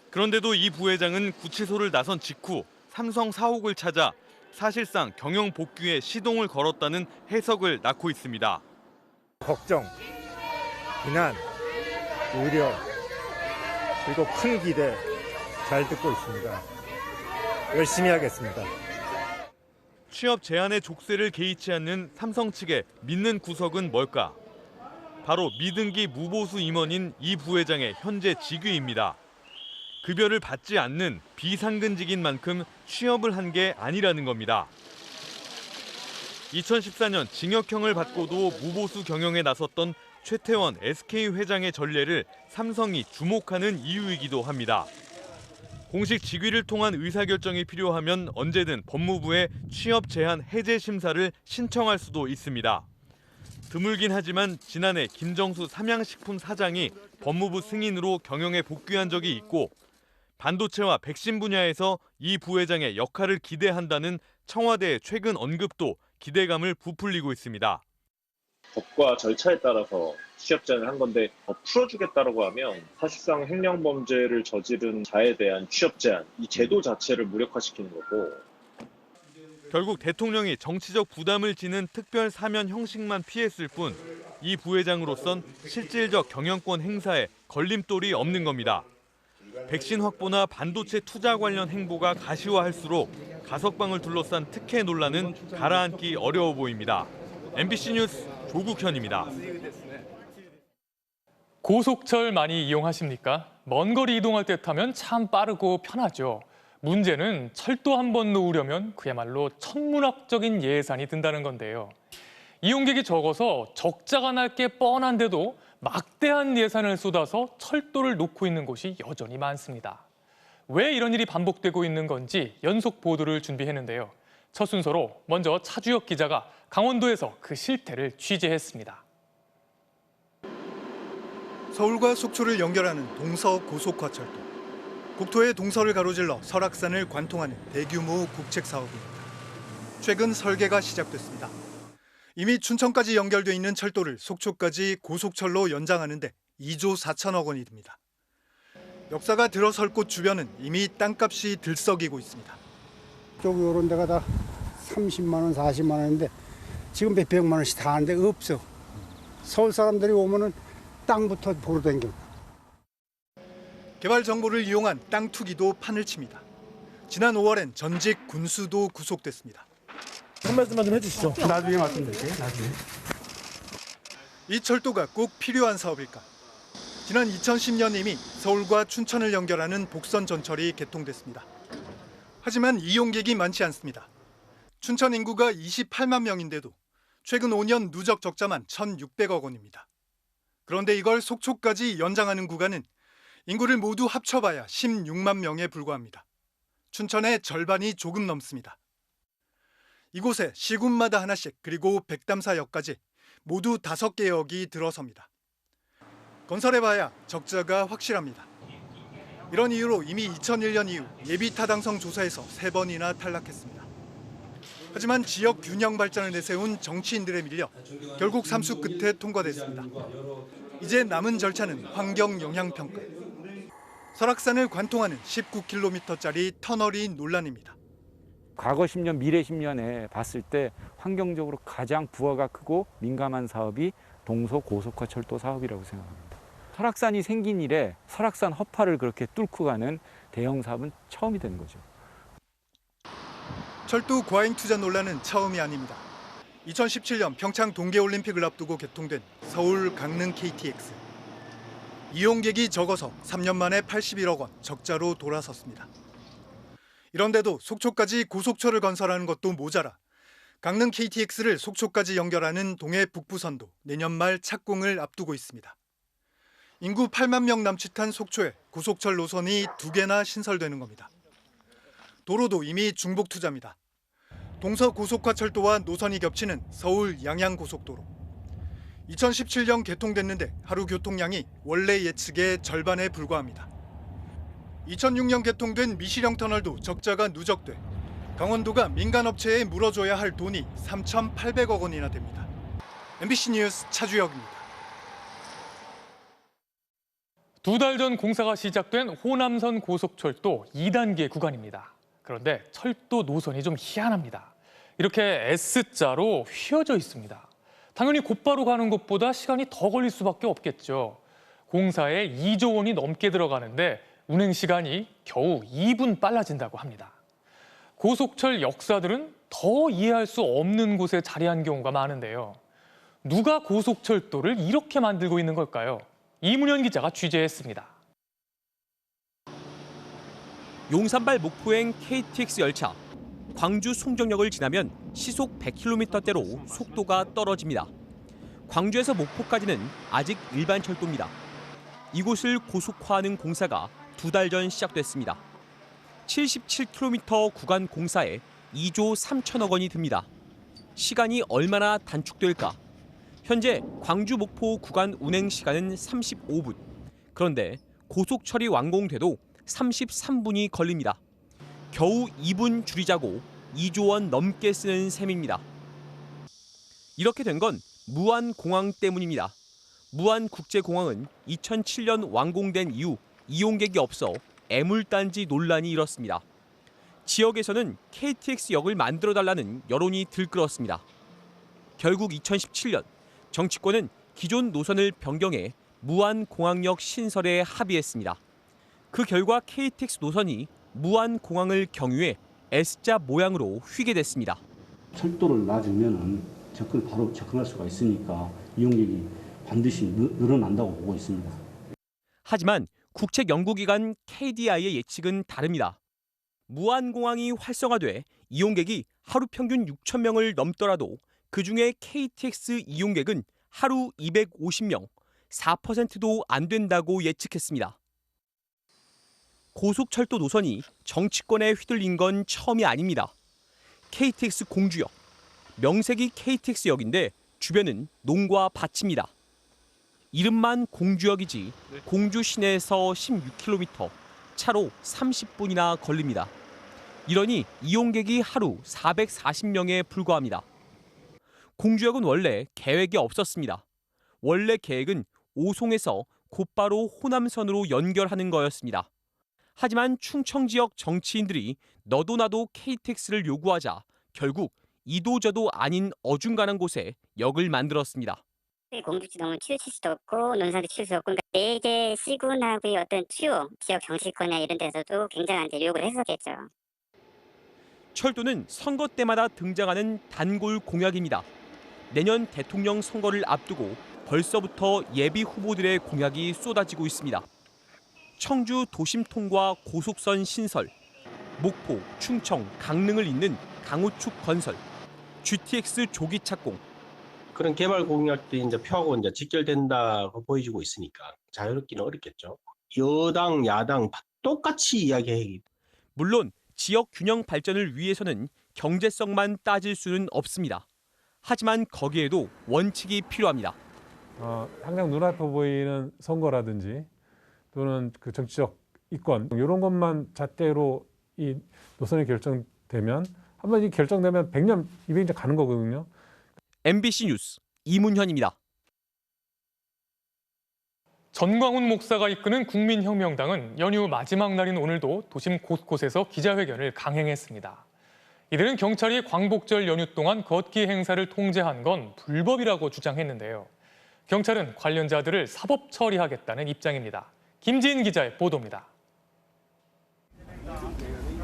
그런데도 이 부회장은 구치소를 나선 직후 삼성 사옥을 찾아 사실상 경영 복귀에 시동을 걸었다는 해석을 낳고 있습니다. 걱정, 비난, 우려, 그리고 큰 기대 잘 듣고 있습니다. 열심히 하겠습니다. 취업 제한의 족쇄를 개의치 않는 삼성 측의 믿는 구석은 뭘까? 바로 미등기 무보수 임원인 이 부회장의 현재 직위입니다. 급여를 받지 않는 비상근직인 만큼 취업을 한 게 아니라는 겁니다. 2014년 징역형을 받고도 무보수 경영에 나섰던 최태원 SK 회장의 전례를 삼성이 주목하는 이유이기도 합니다. 공식 직위를 통한 의사결정이 필요하면 언제든 법무부에 취업 제한 해제 심사를 신청할 수도 있습니다. 드물긴 하지만 지난해 김정수 삼양식품 사장이 법무부 승인으로 경영에 복귀한 적이 있고 반도체와 백신 분야에서 이 부회장의 역할을 기대한다는 청와대의 최근 언급도 기대감을 부풀리고 있습니다. 법과 절차에 따라서 취업 제한을 한 건데 더 풀어주겠다라고 하면 사실상 횡령범죄를 저지른 자에 대한 취업 제한, 이 제도 자체를 무력화시키는 거고. 결국 대통령이 정치적 부담을 지는 특별 사면 형식만 피했을 뿐 이 부회장으로선 실질적 경영권 행사에 걸림돌이 없는 겁니다. 백신 확보나 반도체 투자 관련 행보가 가시화할수록 가석방을 둘러싼 특혜 논란은 가라앉기 어려워 보입니다. MBC 뉴스 조국현입니다. 고속철 많이 이용하십니까? 먼 거리 이동할 때 타면 참 빠르고 편하죠. 문제는 철도 한 번 놓으려면 그야말로 천문학적인 예산이 든다는 건데요. 이용객이 적어서 적자가 날 게 뻔한데도 막대한 예산을 쏟아서 철도를 놓고 있는 곳이 여전히 많습니다. 왜 이런 일이 반복되고 있는 건지 연속 보도를 준비했는데요. 첫 순서로 먼저 차주혁 기자가 강원도에서 그 실태를 취재했습니다. 서울과 속초를 연결하는 동서고속화철도. 국토의 동서를 가로질러 설악산을 관통하는 대규모 국책 사업입니다. 최근 설계가 시작됐습니다. 이미 춘천까지 연결돼 있는 철도를 속초까지 고속철로 연장하는데 2조 4천억 원이 듭니다. 역사가 들어설 곳 주변은 이미 땅값이 들썩이고 있습니다. 쪽 이런 데가 다 30만 원, 40만 원인데 지금 몇백만 원씩 다 하는데 없어. 서울 사람들이 오면은 땅부터 보러 다니고. 개발 정보를 이용한 땅 투기도 판을 칩니다. 지난 5월엔 전직 군수도 구속됐습니다. 한 말씀만 좀 해주시죠. 나중에 말씀드릴게요. 나중에. 이 철도가 꼭 필요한 사업일까? 지난 2010년 이미 서울과 춘천을 연결하는 복선 전철이 개통됐습니다. 하지만 이용객이 많지 않습니다. 춘천 인구가 28만 명인데도 최근 5년 누적 적자만 1,600억 원입니다. 그런데 이걸 속초까지 연장하는 구간은 인구를 모두 합쳐봐야 16만 명에 불과합니다. 춘천의 절반이 조금 넘습니다. 이곳에 시군마다 하나씩 그리고 백담사역까지 모두 5개 역이 들어섭니다. 건설해봐야 적자가 확실합니다. 이런 이유로 이미 2001년 이후 예비타당성 조사에서 3번이나 탈락했습니다. 하지만 지역 균형 발전을 내세운 정치인들에 밀려 결국 삼수 끝에 통과됐습니다. 이제 남은 절차는 환경영향평가. 설악산을 관통하는 19km짜리 터널이 논란입니다. 과거 10년, 미래 10년에 봤을 때 환경적으로 가장 부하가 크고 민감한 사업이 동서고속화철도 사업이라고 생각합니다. 설악산이 생긴 이래 설악산 허파를 그렇게 뚫고 가는 대형 사업은 처음이 된 거죠. 철도 과잉 투자 논란은 처음이 아닙니다. 2017년 평창 동계올림픽을 앞두고 개통된 서울 강릉 KTX. 이용객이 적어서 3년 만에 81억 원 적자로 돌아섰습니다. 이런데도 속초까지 고속철을 건설하는 것도 모자라 강릉 KTX를 속초까지 연결하는 동해 북부선도 내년 말 착공을 앞두고 있습니다. 인구 8만 명 남짓한 속초에 고속철 노선이 2개나 신설되는 겁니다. 도로도 이미 중복 투자입니다. 동서고속화철도와 노선이 겹치는 서울 양양고속도로. 2017년 개통됐는데 하루 교통량이 원래 예측의 절반에 불과합니다. 2006년 개통된 미시령 터널도 적자가 누적돼 강원도가 민간업체에 물어줘야 할 돈이 3,800억 원이나 됩니다. MBC 뉴스 차주혁입니다. 2달 전 공사가 시작된 호남선 고속철도 2단계 구간입니다. 그런데 철도 노선이 좀 희한합니다. 이렇게 S자로 휘어져 있습니다. 당연히 곧바로 가는 것보다 시간이 더 걸릴 수밖에 없겠죠. 공사에 2조 원이 넘게 들어가는데 운행 시간이 겨우 2분 빨라진다고 합니다. 고속철 역사들은 더 이해할 수 없는 곳에 자리한 경우가 많은데요. 누가 고속철도를 이렇게 만들고 있는 걸까요? 이문현 기자가 취재했습니다. 용산발 목포행 KTX 열차. 광주 송정역을 지나면 시속 100km대로 속도가 떨어집니다. 광주에서 목포까지는 아직 일반 철도입니다. 이곳을 고속화하는 공사가 2달 전 시작됐습니다. 77km 구간 공사에 2조 3천억 원이 듭니다. 시간이 얼마나 단축될까? 현재 광주 목포 구간 운행 시간은 35분. 그런데 고속 처리 완공돼도 33분이 걸립니다. 겨우 2분 줄이자고 2조 원 넘게 쓰는 셈입니다. 이렇게 된 건 무안공항 때문입니다. 무안국제공항은 2007년 완공된 이후 이용객이 없어 애물단지 논란이 일었습니다. 지역에서는 KTX역을 만들어달라는 여론이 들끓었습니다. 결국 2017년 정치권은 기존 노선을 변경해 무안공항역 신설에 합의했습니다. 그 결과 KTX 노선이 무안공항을 경유해 S자 모양으로 휘게 됐습니다. 철도를 놔주면은 바로 접근할 수가 있으니까 이용객이 반드시 늘어난다고 보고 있습니다. 하지만 국책연구기관 KDI의 예측은 다릅니다. 무안공항이 활성화돼 이용객이 하루 평균 6천 명을 넘더라도 그중에 KTX 이용객은 하루 250명, 4%도 안 된다고 예측했습니다. 고속철도 노선이 정치권에 휘둘린 건 처음이 아닙니다. KTX 공주역, 명색이 KTX역인데 주변은 농과 밭입니다. 이름만 공주역이지 공주 시내에서 16km, 차로 30분이나 걸립니다. 이러니 이용객이 하루 440명에 불과합니다. 공주역은 원래 계획이 없었습니다. 원래 계획은 오송에서 곧바로 호남선으로 연결하는 거였습니다. 하지만 충청 지역 정치인들이 너도 나도 KTX를 요구하자 결국 이도저도 아닌 어중간한 곳에 역을 만들었습니다. 공주지동은 치우칠 수도 없고 논산도 치울 수 없고 그러니까 4개 시군하고의 어떤 주요 지역 정치권이나 이런 데서도 굉장한 요구를 했었겠죠. 철도는 선거 때마다 등장하는 단골 공약입니다. 내년 대통령 선거를 앞두고 벌써부터 예비 후보들의 공약이 쏟아지고 있습니다. 청주 도심 통과 고속선 신설, 목포, 충청, 강릉을 잇는 강호축 건설, GTX 조기 착공. 그런 개발 공약들이 이제 표하고 이제 직결된다고 보여지고 있으니까 자유롭기는 어렵겠죠. 여당, 야당 똑같이 이야기해. 물론 지역 균형 발전을 위해서는 경제성만 따질 수는 없습니다. 하지만 거기에도 원칙이 필요합니다. 당장 눈앞에 보이는 선거라든지 또는 그 정치적 이권 이런 것만 잣대로 이 노선이 결정되면 한번 이 결정되면 100년, 200년 가는 거거든요. MBC 뉴스 이문현입니다. 전광훈 목사가 이끄는 국민혁명당은 연휴 마지막 날인 오늘도 도심 곳곳에서 기자회견을 강행했습니다. 이들은 경찰이 광복절 연휴 동안 걷기 행사를 통제한 건 불법이라고 주장했는데요. 경찰은 관련자들을 사법 처리하겠다는 입장입니다. 김지인 기자의 보도입니다.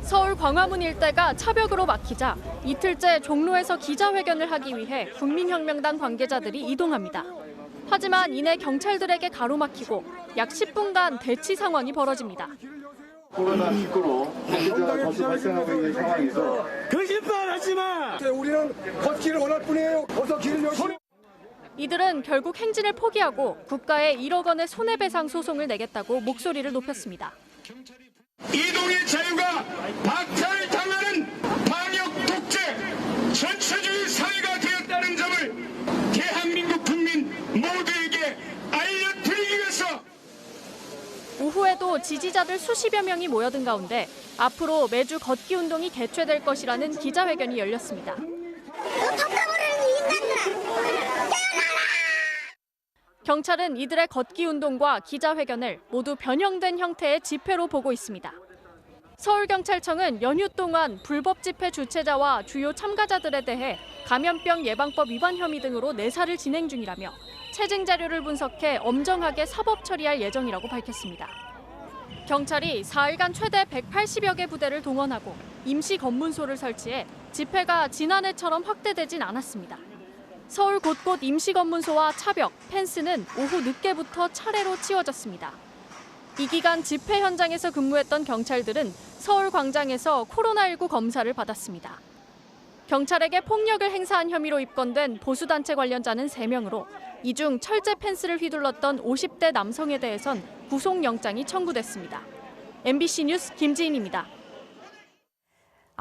서울 광화문 일대가 차벽으로 막히자 이틀째 종로에서 기자회견을 하기 위해 국민혁명당 관계자들이 이동합니다. 하지만 이내 경찰들에게 가로막히고 약 10분간 대치 상황이 벌어집니다. 코로나19로 관계자가 다시 발생하고 있는 상황에서 거짓말하지 마! 우리는 걷기를 원할 뿐이에요. 어서 길을 열심히. 이들은 결국 행진을 포기하고 국가에 1억 원의 손해배상 소송을 내겠다고 목소리를 높였습니다. 이동의 자유가 박탈당하는 반역 독재 전체주의 사회가 되었다는 점을 대한민국 국민 모두에게 알려드리기 위해서 오후에도 지지자들 수십여 명이 모여든 가운데 앞으로 매주 걷기 운동이 개최될 것이라는 기자회견이 열렸습니다. 경찰은 이들의 걷기 운동과 기자회견을 모두 변형된 형태의 집회로 보고 있습니다. 서울경찰청은 연휴 동안 불법 집회 주최자와 주요 참가자들에 대해 감염병 예방법 위반 혐의 등으로 내사를 진행 중이라며 체증 자료를 분석해 엄정하게 사법 처리할 예정이라고 밝혔습니다. 경찰이 4일간 최대 180여 개 부대를 동원하고 임시 검문소를 설치해 집회가 지난해처럼 확대되진 않았습니다. 서울 곳곳 임시검문소와 차벽, 펜스는 오후 늦게부터 차례로 치워졌습니다. 이 기간 집회 현장에서 근무했던 경찰들은 서울 광장에서 코로나19 검사를 받았습니다. 경찰에게 폭력을 행사한 혐의로 입건된 보수단체 관련자는 3명으로 이 중 철제 펜스를 휘둘렀던 50대 남성에 대해선 구속영장이 청구됐습니다. MBC 뉴스 김지인입니다.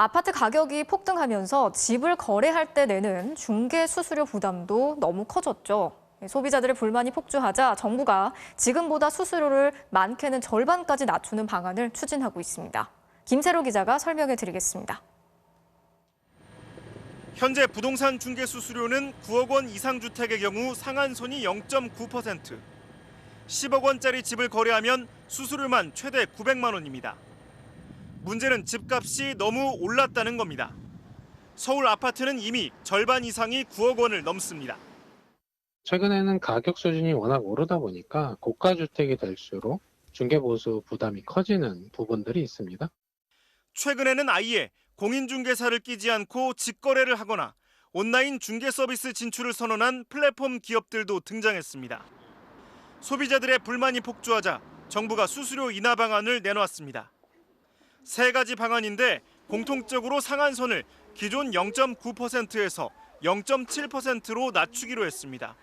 아파트 가격이 폭등하면서 집을 거래할 때 내는 중개 수수료 부담도 너무 커졌죠. 소비자들의 불만이 폭주하자 정부가 지금보다 수수료를 많게는 절반까지 낮추는 방안을 추진하고 있습니다. 김세로 기자가 설명해 드리겠습니다. 현재 부동산 중개 수수료는 9억 원 이상 주택의 경우 상한선이 0.9%, 10억 원짜리 집을 거래하면 수수료만 최대 900만 원입니다. 문제는 집값이 너무 올랐다는 겁니다. 서울 아파트는 이미 절반 이상이 9억 원을 넘습니다. 최근에는 가격 수준이 워낙 오르다 보니까 고가 주택이 될수록 중개보수 부담이 커지는 부분들이 있습니다. 최근에는 아예 공인중개사를 끼지 않고 직거래를 하거나 온라인 중개 서비스 진출을 선언한 플랫폼 기업들도 등장했습니다. 소비자들의 불만이 폭주하자 정부가 수수료 인하 방안을 내놓았습니다. 세 가지 방안인데 공통적으로 상한선을 기존 0.9%에서 0.7%로 낮추기로 했습니다.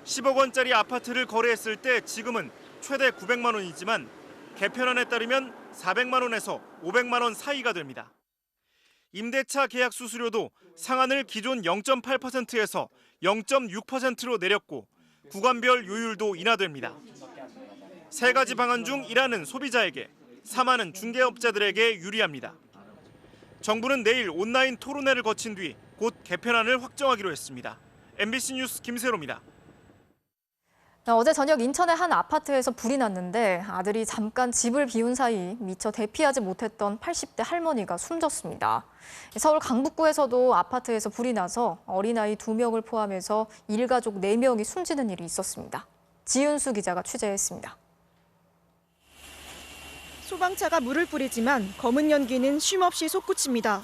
10억 원짜리 아파트를 거래했을 때 지금은 최대 900만 원이지만 개편안에 따르면 400만 원에서 500만 원 사이가 됩니다. 임대차 계약 수수료도 상한을 기존 0.8%에서 0.6%로 내렸고 구간별 요율도 인하됩니다. 세 가지 방안 중 1화는 소비자에게, 3화는 중개업자들에게 유리합니다. 정부는 내일 온라인 토론회를 거친 뒤 곧 개편안을 확정하기로 했습니다. MBC 뉴스 김세로입니다. 어제 저녁 인천의 한 아파트에서 불이 났는데 아들이 잠깐 집을 비운 사이 미처 대피하지 못했던 80대 할머니가 숨졌습니다. 서울 강북구에서도 아파트에서 불이 나서 어린아이 2명을 포함해서 일가족 4명이 숨지는 일이 있었습니다. 지윤수 기자가 취재했습니다. 소방차가 물을 뿌리지만 검은 연기는 쉼없이 솟구칩니다.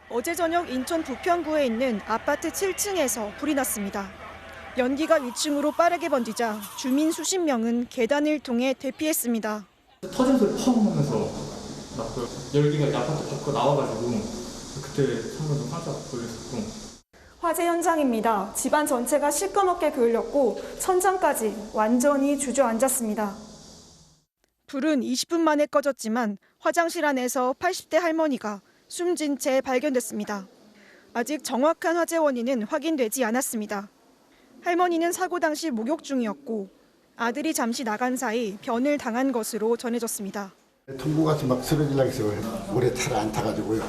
어제 저녁 인천 부평구에 있는 아파트 7층에서 불이 났습니다. 연기가 위층으로 빠르게 번지자 주민 수십 명은 계단을 통해 대피했습니다. 터진 소리 펑 하면서 났고요. 열기가 이제 아파트 밖으로 나와가지고 그때 창문 좀 깜짝 놀랐었고. 화재 현장입니다. 집안 전체가 시꺼멓게 그을렸고 천장까지 완전히 주저앉았습니다. 불은 20분 만에 꺼졌지만 화장실 안에서 80대 할머니가 숨진 채 발견됐습니다. 아직 정확한 화재 원인은 확인되지 않았습니다. 할머니는 사고 당시 목욕 중이었고 아들이 잠시 나간 사이 변을 당한 것으로 전해졌습니다. 통보같이 막 쓰러지려고 해서 오래 차를 안 타가지고요.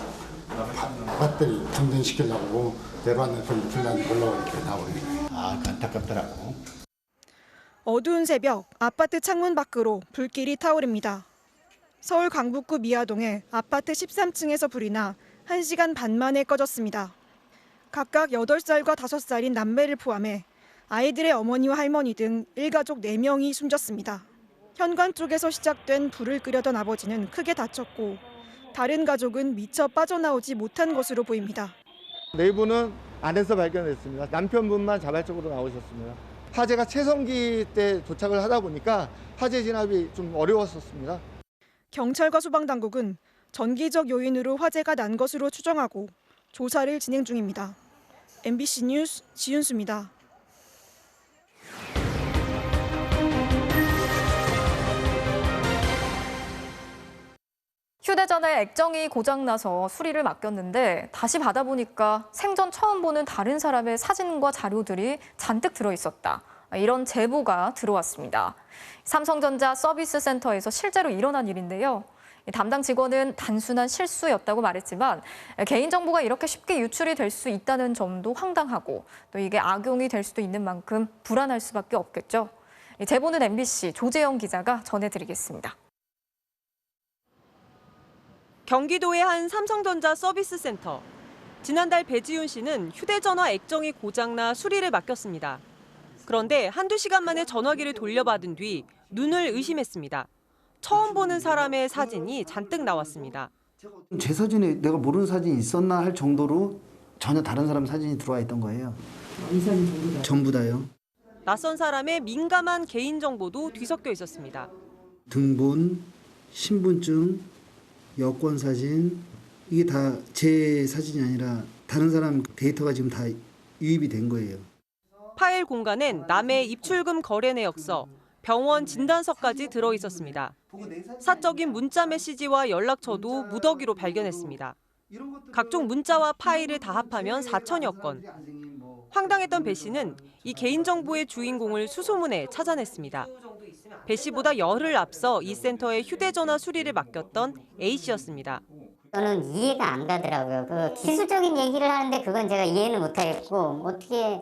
배터리 충전시키려고 내려왔는데 불난지 몰라고 이렇게 나오는 거예요. 아, 안타깝더라고. 어두운 새벽 아파트 창문 밖으로 불길이 타오릅니다. 서울 강북구 미아동의 아파트 13층에서 불이 나 1시간 반 만에 꺼졌습니다. 각각 8살과 5살인 남매를 포함해 아이들의 어머니와 할머니 등 일가족 4명이 숨졌습니다. 현관 쪽에서 시작된 불을 끄려던 아버지는 크게 다쳤고 다른 가족은 미처 빠져나오지 못한 것으로 보입니다. 내부는 안에서 발견됐습니다. 남편분만 자발적으로 나오셨습니다. 화재가 최성기 때 도착을 하다 보니까 화재 진압이 좀 어려웠었습니다. 경찰과 소방당국은 전기적 요인으로 화재가 난 것으로 추정하고 조사를 진행 중입니다. MBC 뉴스 지윤수입니다. 휴대전화에 액정이 고장나서 수리를 맡겼는데 다시 받아보니까 생전 처음 보는 다른 사람의 사진과 자료들이 잔뜩 들어있었다. 이런 제보가 들어왔습니다. 삼성전자 서비스 센터에서 실제로 일어난 일인데요. 담당 직원은 단순한 실수였다고 말했지만 개인정보가 이렇게 쉽게 유출이 될 수 있다는 점도 황당하고 또 이게 악용이 될 수도 있는 만큼 불안할 수밖에 없겠죠. 제보는 MBC 조재영 기자가 전해드리겠습니다. 경기도의 한 삼성전자 서비스 센터. 지난달 배지윤 씨는 휴대전화 액정이 고장나 수리를 맡겼습니다. 그런데 한두 시간 만에 전화기를 돌려받은 뒤 눈을 의심했습니다. 처음 보는 사람의 사진이 잔뜩 나왔습니다. 제 사진에 내가 모르는 사진이 있었나 할 정도로 전혀 다른 사람 사진이 들어와 있던 거예요. 이 사진 전부 다요. 낯선 사람의 민감한 개인정보도 뒤섞여 있었습니다. 등본, 신분증, 여권 사진, 이게 다 제 사진이 아니라 다른 사람 데이터가 지금 다 유입이 된 거예요. 파일 공간엔 남의 입출금 거래 내역서, 병원 진단서까지 들어 있었습니다. 사적인 문자 메시지와 연락처도 무더기로 발견했습니다. 각종 문자와 파일을 다 합하면 4천여 건. 황당했던 배 씨는 이 개인정보의 주인공을 수소문해 찾아냈습니다. 배 씨보다 열흘 앞서 이 센터에 휴대전화 수리를 맡겼던 A 씨였습니다. 저는 이해가 안 가더라고요. 그 기술적인 얘기를 하는데 그건 제가 이해는 못하겠고 어떻게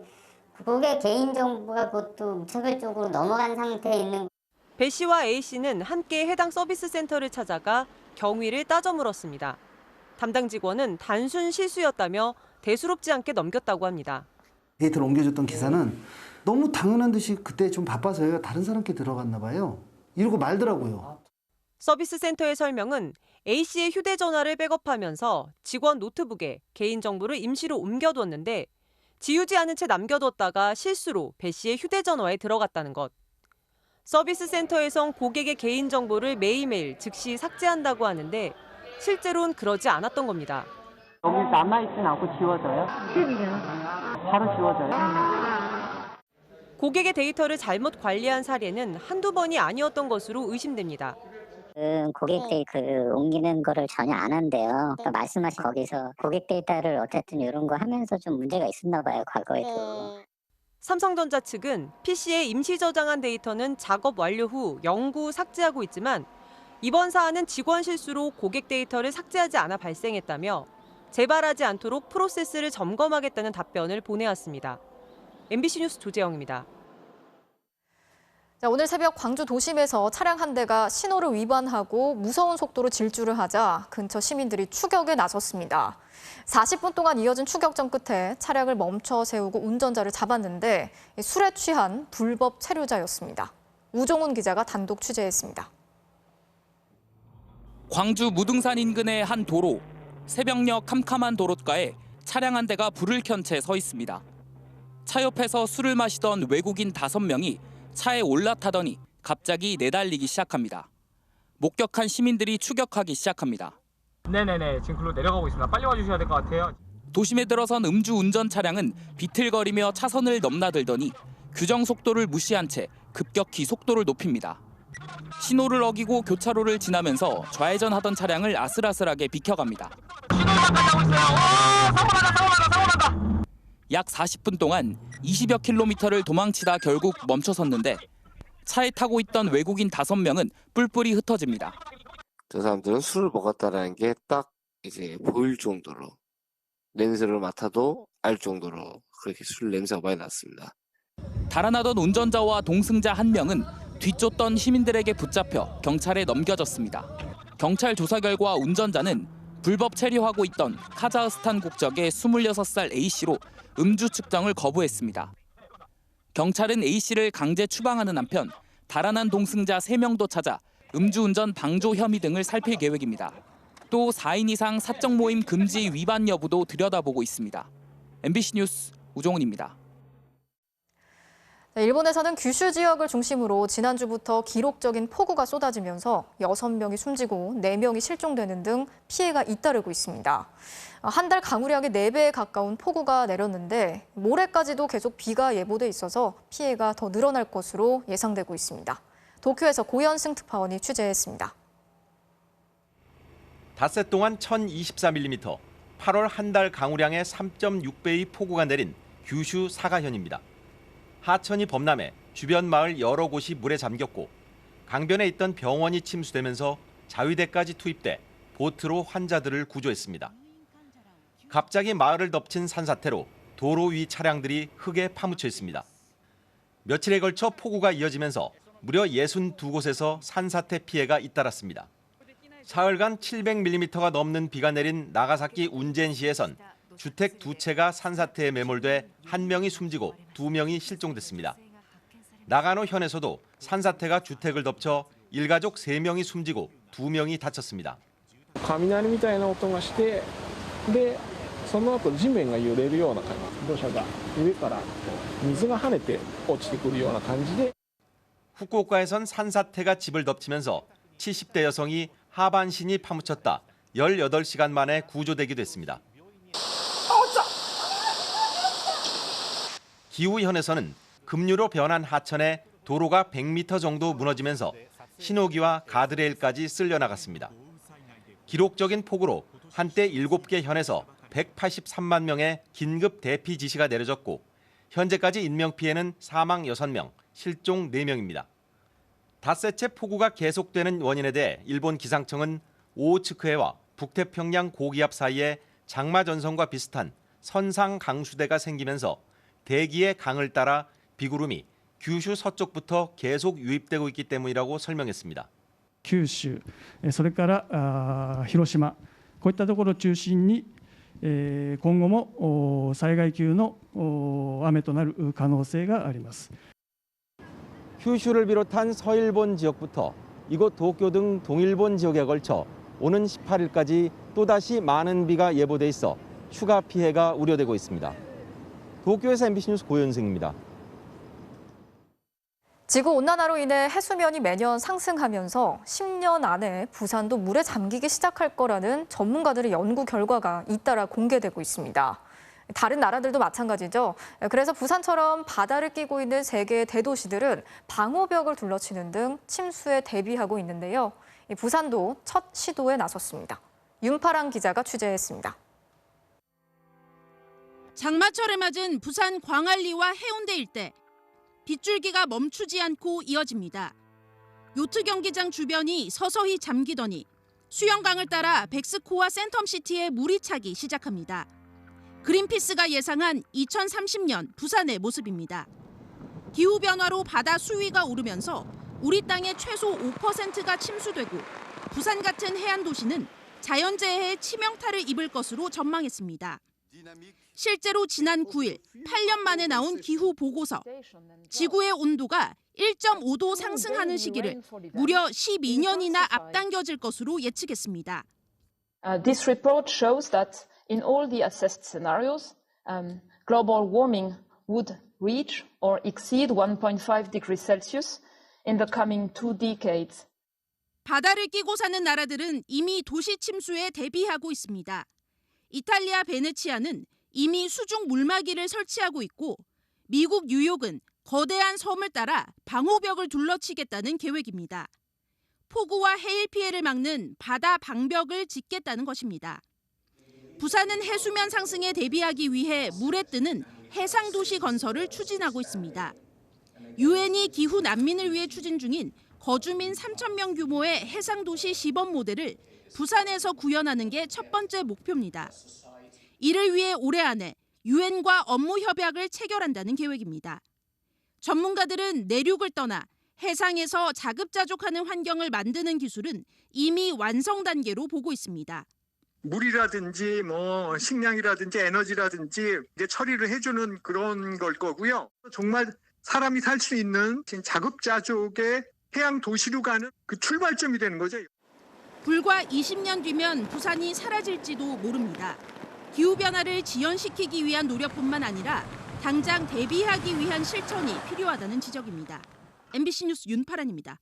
고객 개인정보가 그것도 무차별적으로 넘어간 상태에 있는. 배 씨와 A 씨는 함께 해당 서비스 센터를 찾아가 경위를 따져 물었습니다. 담당 직원은 단순 실수였다며 대수롭지 않게 넘겼다고 합니다. 데이터를 옮겨줬던 기사는 너무 당연한 듯이 그때 좀 바빠서요. 다른 사람께 들어갔나 봐요. 이러고 말더라고요. 서비스 센터의 설명은 A 씨의 휴대전화를 백업하면서 직원 노트북에 개인정보를 임시로 옮겨뒀는데 지우지 않은 채 남겨뒀다가 실수로 배 씨의 휴대전화에 들어갔다는 것. 서비스 센터에선 고객의 개인정보를 매일매일 즉시 삭제한다고 하는데 실제로는 그러지 않았던 겁니다. 여기 남아있진 않고 지워져요? 바로 지워져요? 고객의 데이터를 잘못 관리한 사례는 한두 번이 아니었던 것으로 의심됩니다. 고객 데이터를 옮기는 거를 전혀 안 한대요. 그러니까 말씀하신 거기서 고객 데이터를 어쨌든 이런 거 하면서 좀 문제가 있었나 봐요, 과거에도. 삼성전자 측은 PC에 임시 저장한 데이터는 작업 완료 후 영구 삭제하고 있지만 이번 사안은 직원 실수로 고객 데이터를 삭제하지 않아 발생했다며 재발하지 않도록 프로세스를 점검하겠다는 답변을 보내왔습니다. MBC 뉴스 조재영입니다. 자, 오늘 새벽 광주 도심에서 차량 한 대가 신호를 위반하고 무서운 속도로 질주를 하자 근처 시민들이 추격에 나섰습니다. 40분 동안 이어진 추격전 끝에 차량을 멈춰 세우고 운전자를 잡았는데 술에 취한 불법 체류자였습니다. 우종훈 기자가 단독 취재했습니다. 광주 무등산 인근의 한 도로. 새벽녘 캄캄한 도로가에 차량 한 대가 불을 켠 채 서 있습니다. 차 옆에서 술을 마시던 외국인 5명이 차에 올라타더니 갑자기 내달리기 시작합니다. 목격한 시민들이 추격하기 시작합니다. 네네네, 지금 글로 내려가고 있습니다. 빨리 와주셔야 될 것 같아요. 도심에 들어선 음주운전 차량은 비틀거리며 차선을 넘나들더니 규정 속도를 무시한 채 급격히 속도를 높입니다. 신호를 어기고 교차로를 지나면서 좌회전하던 차량을 아슬아슬하게 비켜갑니다. 약 40분 동안 20여 킬로미터를 도망치다 결국 멈춰섰는데 차에 타고 있던 외국인 5명은 뿔뿔이 흩어집니다. 저 사람들은 술을 먹었다라는 게 딱 이제 보일 정도로 냄새를 맡아도 알 정도로 그렇게 술 냄새가 많이 났습니다. 달아나던 운전자와 동승자 1명은 뒤쫓던 시민들에게 붙잡혀 경찰에 넘겨졌습니다. 경찰 조사 결과 운전자는 불법 체류하고 있던 카자흐스탄 국적의 26살 A씨로 음주 측정을 거부했습니다. 경찰은 A씨를 강제 추방하는 한편 달아난 동승자 3명도 찾아 음주운전 방조 혐의 등을 살필 계획입니다. 또 4인 이상 사적 모임 금지 위반 여부도 들여다보고 있습니다. MBC 뉴스 우종훈입니다. 일본에서는 규슈 지역을 중심으로 지난주부터 기록적인 폭우가 쏟아지면서 6명이 숨지고 4명이 실종되는 등 피해가 잇따르고 있습니다. 한 달 강우량의 4배에 가까운 폭우가 내렸는데 모레까지도 계속 비가 예보돼 있어서 피해가 더 늘어날 것으로 예상되고 있습니다. 도쿄에서 고현승 특파원이 취재했습니다. 닷새 동안 1024mm, 8월 한 달 강우량의 3.6배의 폭우가 내린 규슈 사가현입니다. 하천이 범람해 주변 마을 여러 곳이 물에 잠겼고 강변에 있던 병원이 침수되면서 자위대까지 투입돼 보트로 환자들을 구조했습니다. 갑자기 마을을 덮친 산사태로 도로 위 차량들이 흙에 파묻혀 있습니다. 며칠에 걸쳐 폭우가 이어지면서 무려 62곳에서 산사태 피해가 잇따랐습니다. 사흘간 700mm가 넘는 비가 내린 나가사키 운젠시에선 주택 2채가 산사태에 매몰돼 1명이 숨지고 2명이 실종됐습니다. 나가노 현에서도 산사태가 주택을 덮쳐 일가족 3명이 숨지고 2명이 다쳤습니다. 雷みたいな音がして、でその後地面が揺れるような感じ、土砂が上から水が跳ねて落ちてくるような感じで。 후쿠오카에선 산사태가 집을 덮치면서 70대 여성이 하반신이 파묻혔다 18시간 만에 구조되기도 했습니다. 기후현에서는 급류로 변한 하천에 도로가 100m 정도 무너지면서 신호기와 가드레일까지 쓸려 나갔습니다. 기록적인 폭우로 한때 7개 현에서 183만 명의 긴급 대피 지시가 내려졌고 현재까지 인명피해는 사망 6명, 실종 4명입니다. 닷새째 폭우가 계속되는 원인에 대해 일본 기상청은 오호츠크해와 북태평양 고기압 사이에 장마전선과 비슷한 선상 강수대가 생기면서 대기의 강을 따라 비구름이 규슈 서쪽부터 계속 유입되고 있기 때문이라고 설명했습니다. 九州、それから広島、こういったところを中心に今後も災害級の雨となる可能性があります。 규슈를 비롯한 서일본 지역부터 이곳 도쿄 등 동일본 지역에 걸쳐 오는 18일까지 또다시 많은 비가 예보돼 있어 휴가 피해가 우려되고 있습니다. 도쿄에서 MBC 뉴스 고현승입니다. 지구온난화로 인해 해수면이 매년 상승하면서 10년 안에 부산도 물에 잠기기 시작할 거라는 전문가들의 연구 결과가 잇따라 공개되고 있습니다. 다른 나라들도 마찬가지죠. 그래서 부산처럼 바다를 끼고 있는 세계의 대도시들은 방호벽을 둘러치는 등 침수에 대비하고 있는데요. 부산도 첫 시도에 나섰습니다. 윤파랑 기자가 취재했습니다. 장마철에 맞은 부산 광안리와 해운대 일대. 빗줄기가 멈추지 않고 이어집니다. 요트 경기장 주변이 서서히 잠기더니 수영강을 따라 백스코와 센텀시티에 물이 차기 시작합니다. 그린피스가 예상한 2030년 부산의 모습입니다. 기후변화로 바다 수위가 오르면서 우리 땅의 최소 5%가 침수되고 부산 같은 해안 도시는 자연재해의 치명타를 입을 것으로 전망했습니다. 실제로 지난 9일 8년 만에 나온 기후 보고서. 지구의 온도가 1.5도 상승하는 시기를 무려 12년이나 앞당겨질 것으로 예측했습니다. This report shows that in all the assessed scenarios, global warming would reach or exceed 1.5 degrees Celsius in the coming 2 decades. 바다를 끼고 사는 나라들은 이미 도시 침수에 대비하고 있습니다. 이탈리아 베네치아는 이미 수중 물막이를 설치하고 있고 미국 뉴욕은 거대한 섬을 따라 방호벽을 둘러치겠다는 계획입니다. 폭우와 해일 피해를 막는 바다 방벽을 짓겠다는 것입니다. 부산은 해수면 상승에 대비하기 위해 물에 뜨는 해상도시 건설을 추진하고 있습니다. 유엔이 기후 난민을 위해 추진 중인 거주민 3,000명 규모의 해상도시 시범 모델을 부산에서 구현하는 게 첫 번째 목표입니다. 이를 위해 올해 안에 유엔과 업무 협약을 체결한다는 계획입니다. 전문가들은 내륙을 떠나 해상에서 자급자족하는 환경을 만드는 기술은 이미 완성 단계로 보고 있습니다. 물이라든지 뭐 식량이라든지 에너지라든지 이제 처리를 해주는 그런 걸 거고요. 정말 사람이 살 수 있는 자급자족의 해양 도시로 가는 그 출발점이 되는 거죠. 불과 20년 뒤면 부산이 사라질지도 모릅니다. 기후변화를 지연시키기 위한 노력뿐만 아니라 당장 대비하기 위한 실천이 필요하다는 지적입니다. MBC 뉴스 윤파란입니다.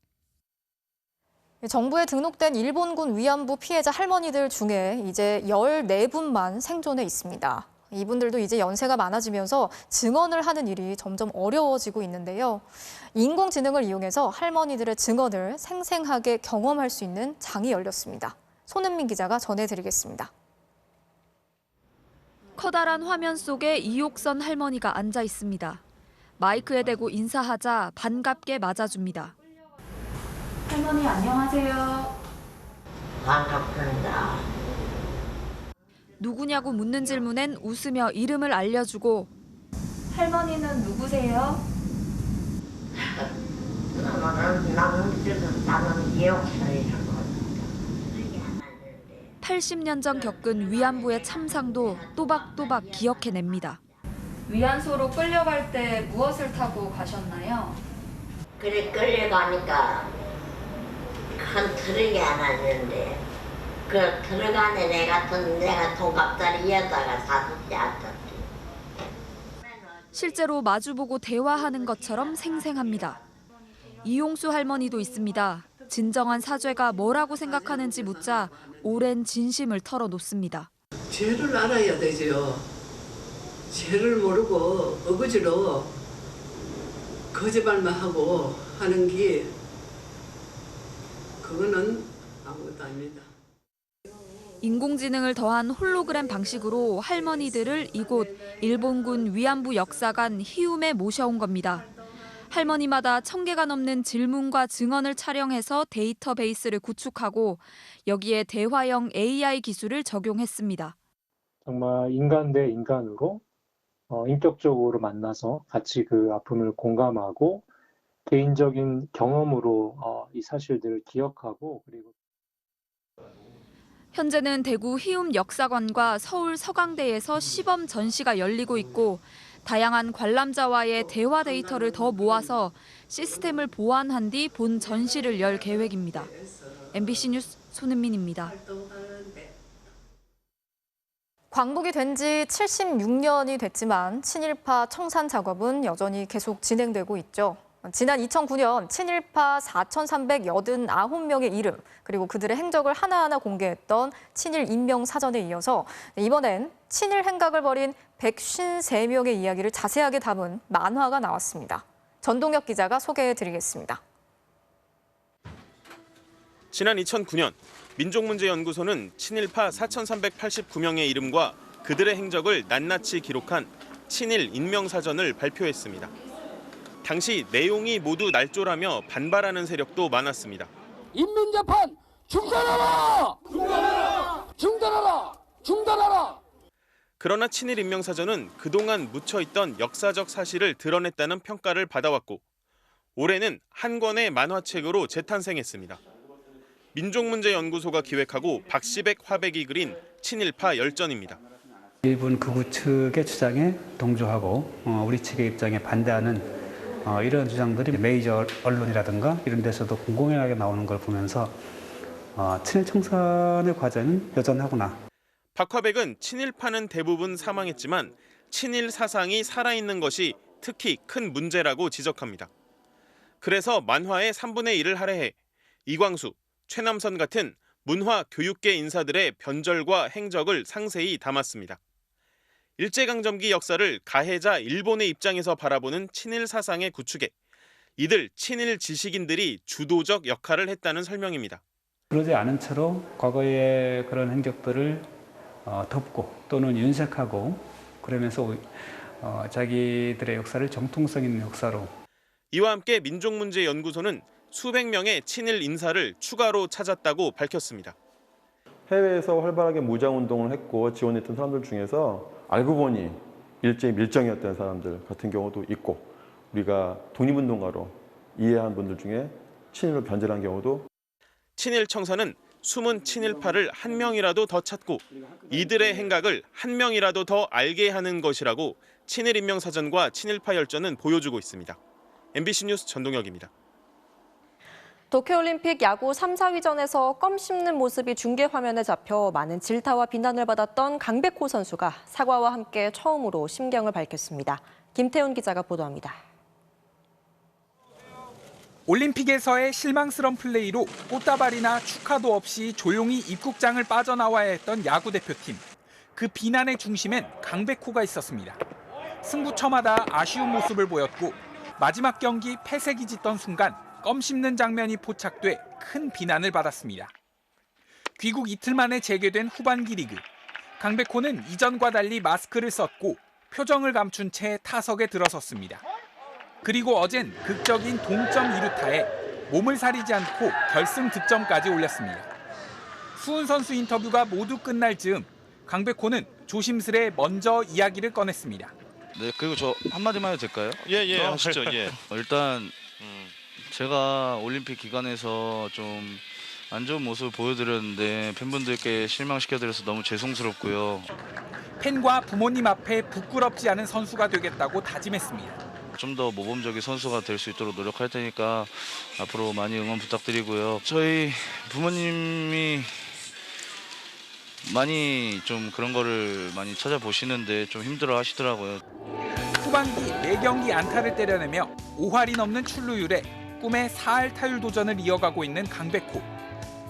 정부에 등록된 일본군 위안부 피해자 할머니들 중에 이제 14분만 생존해 있습니다. 이분들도 이제 연세가 많아지면서 증언을 하는 일이 점점 어려워지고 있는데요. 인공지능을 이용해서 할머니들의 증언을 생생하게 경험할 수 있는 장이 열렸습니다. 손은민 기자가 전해드리겠습니다. 커다란 화면 속에 이옥선 할머니가 앉아 있습니다. 마이크에 대고 인사하자 반갑게 맞아줍니다. 할머니 안녕하세요. 반갑습니다. 누구냐고 묻는 질문엔 웃으며 이름을 알려주고 할머니는 누구세요? 나는 기억살이라고. 80년 전 겪은 위안부의 참상도 또박또박 기억해냅니다. 위안소로 끌려갈 때 무엇을 타고 가셨나요? 그래 끌려가니까 큰 트럭이 하나 있는데 그 트럭 안에 내가 동갑자리 여자가 사듯이 앉았지. 실제로 마주보고 대화하는 것처럼 생생합니다. 이용수 할머니도 있습니다. 진정한 사죄가 뭐라고 생각하는지 묻자 오랜 진심을 털어놓습니다. 죄를 알아야 되죠. 죄를 모르고 어거지로 거짓말만 하고 하는 게 그거는 아무것도 아닙니다. 인공지능을 더한 홀로그램 방식으로 할머니들을 이곳 일본군 위안부 역사관 히움에 모셔온 겁니다. 할머니마다 1000개가 넘는 질문과 증언을 촬영해서 데이터베이스를 구축하고 여기에 대화형 AI 기술을 적용했습니다. 정말 인간 대 인간으로 인격적으로 만나서 같이 그 아픔을 공감하고 개인적인 경험으로 이 사실들을 기억하고 그리고 현재는 대구 히움 역사관과 서울 서강대에서 시범 전시가 열리고 있고 다양한 관람자와의 대화 데이터를 더 모아서 시스템을 보완한 뒤 본 전시를 열 계획입니다. MBC 뉴스 손은민입니다. 광복이 된 지 76년이 됐지만 친일파 청산 작업은 여전히 계속 진행되고 있죠. 지난 2009년 친일파 4,389명의 이름 그리고 그들의 행적을 하나하나 공개했던 친일 인명 사전에 이어서 이번엔 친일 행각을 벌인 153명의 이야기를 자세하게 담은 만화가 나왔습니다. 전동혁 기자가 소개해드리겠습니다. 지난 2009년 민족문제연구소는 친일파 4,389명의 이름과 그들의 행적을 낱낱이 기록한 친일 인명사전을 발표했습니다. 당시 내용이 모두 날조라며 반발하는 세력도 많았습니다. 인민재판 중단하라! 중단하라! 중단하라! 중단하라! 그러나 친일 인명사전은 그동안 묻혀있던 역사적 사실을 드러냈다는 평가를 받아왔고 올해는 한 권의 만화책으로 재탄생했습니다. 민족문제연구소가 기획하고 박시백 화백이 그린 친일파 열전입니다. 일본 극우 측의 주장에 동조하고 우리 측의 입장에 반대하는 이런 주장들이 메이저 언론이라든가 이런 데서도 공공연하게 나오는 걸 보면서 친일 청산의 과제는 여전하구나. 박화백은 친일파는 대부분 사망했지만 친일 사상이 살아있는 것이 특히 큰 문제라고 지적합니다. 그래서 만화의 3분의 1을 할애해 이광수, 최남선 같은 문화 교육계 인사들의 변절과 행적을 상세히 담았습니다. 일제강점기 역사를 가해자 일본의 입장에서 바라보는 친일 사상의 구축에 이들 친일 지식인들이 주도적 역할을 했다는 설명입니다. 그러지 않은 채로 과거의 그런 행적들을 덮고 또는 윤색하고 그러면서 자기들의 역사를 정통성 있는 역사로. 이와 함께 민족문제연구소는 수백 명의 친일 인사를 추가로 찾았다고 밝혔습니다. 해외에서 활발하게 무장운동을 했고 지원했던 사람들 중에서 알고 보니 일제 밀정이었던 사람들 같은 경우도 있고 우리가 독립운동가로 이해한 분들 중에 친일로 변절한 경우도. 친일 청산은 숨은 친일파를 한 명이라도 더 찾고 이들의 행각을 한 명이라도 더 알게 하는 것이라고 친일 인명사전과 친일파 열전은 보여주고 있습니다. MBC 뉴스 전동혁입니다. 도쿄올림픽 야구 3, 4위전에서 껌 씹는 모습이 중계 화면에 잡혀 많은 질타와 비난을 받았던 강백호 선수가 사과와 함께 처음으로 심경을 밝혔습니다. 김태훈 기자가 보도합니다. 올림픽에서의 실망스러운 플레이로 꽃다발이나 축하도 없이 조용히 입국장을 빠져나와야 했던 야구대표팀. 그 비난의 중심엔 강백호가 있었습니다. 승부처마다 아쉬운 모습을 보였고 마지막 경기 패색이 짙던 순간 껌 씹는 장면이 포착돼 큰 비난을 받았습니다. 귀국 이틀 만에 재개된 후반기 리그. 강백호는 이전과 달리 마스크를 썼고 표정을 감춘 채 타석에 들어섰습니다. 그리고 어젠 극적인 동점 2루타에 몸을 사리지 않고 결승 득점까지 올렸습니다. 수훈 선수 인터뷰가 모두 끝날 즈음 강백호는 조심스레 먼저 이야기를 꺼냈습니다. 네, 그리고 저 한마디만 해도 될까요? 예, 하시죠. 예. 일단 제가 올림픽 기간에서 좀 안 좋은 모습을 보여드렸는데 팬분들께 실망시켜드려서 너무 죄송스럽고요. 팬과 부모님 앞에 부끄럽지 않은 선수가 되겠다고 다짐했습니다. 좀 더 모범적인 선수가 될 수 있도록 노력할 테니까 앞으로 많이 응원 부탁드리고요. 저희 부모님이 많이 좀 그런 거를 많이 찾아보시는데 좀 힘들어 하시더라고요. 후반기 4경기 안타를 때려내며 5할이 넘는 출루율에 꿈의 4할 타율 도전을 이어가고 있는 강백호.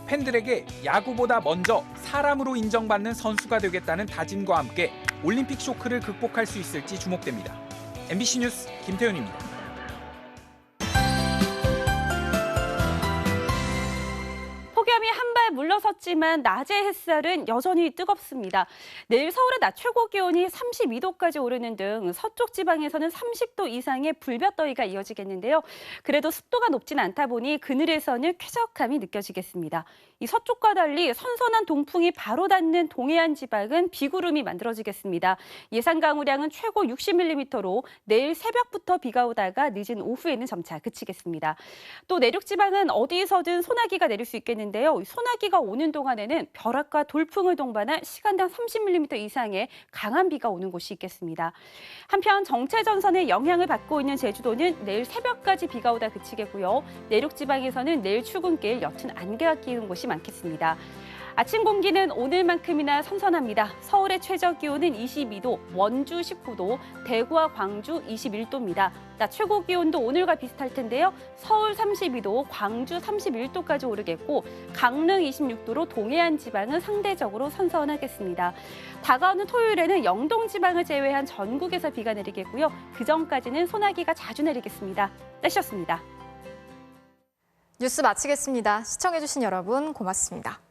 팬들에게 야구보다 먼저 사람으로 인정받는 선수가 되겠다는 다짐과 함께 올림픽 쇼크를 극복할 수 있을지 주목됩니다. MBC 뉴스 김태훈입니다. 하지만 낮의 햇살은 여전히 뜨겁습니다. 내일 서울의 낮 최고 기온이 32도까지 오르는 등 서쪽 지방에서는 30도 이상의 불볕더위가 이어지겠는데요. 그래도 습도가 높진 않다 보니 그늘에서는 쾌적함이 느껴지겠습니다. 이 서쪽과 달리 선선한 동풍이 바로 닿는 동해안 지방은 비구름이 만들어지겠습니다. 예상 강우량은 최고 60mm로 내일 새벽부터 비가 오다가 늦은 오후에는 점차 그치겠습니다. 또 내륙 지방은 어디서든 소나기가 내릴 수 있겠는데요. 소나기가 오는 동안에는 벼락과 돌풍을 동반한 시간당 30mm 이상의 강한 비가 오는 곳이 있겠습니다. 한편 정체전선의 영향을 받고 있는 제주도는 내일 새벽까지 비가 오다 그치겠고요. 내륙 지방에서는 내일 출근길 옅은 안개가 끼는 곳이 많겠습니다. 아침 공기는 오늘만큼이나 선선합니다. 서울의 최저 기온은 22도, 원주 19도, 대구와 광주 21도입니다. 낮 최고 기온도 오늘과 비슷할 텐데요. 서울 32도, 광주 31도까지 오르겠고 강릉 26도로 동해안 지방은 상대적으로 선선하겠습니다. 다가오는 토요일에는 영동 지방을 제외한 전국에서 비가 내리겠고요. 그 전까지는 소나기가 자주 내리겠습니다. 날씨였습니다. 뉴스 마치겠습니다. 시청해주신 여러분 고맙습니다.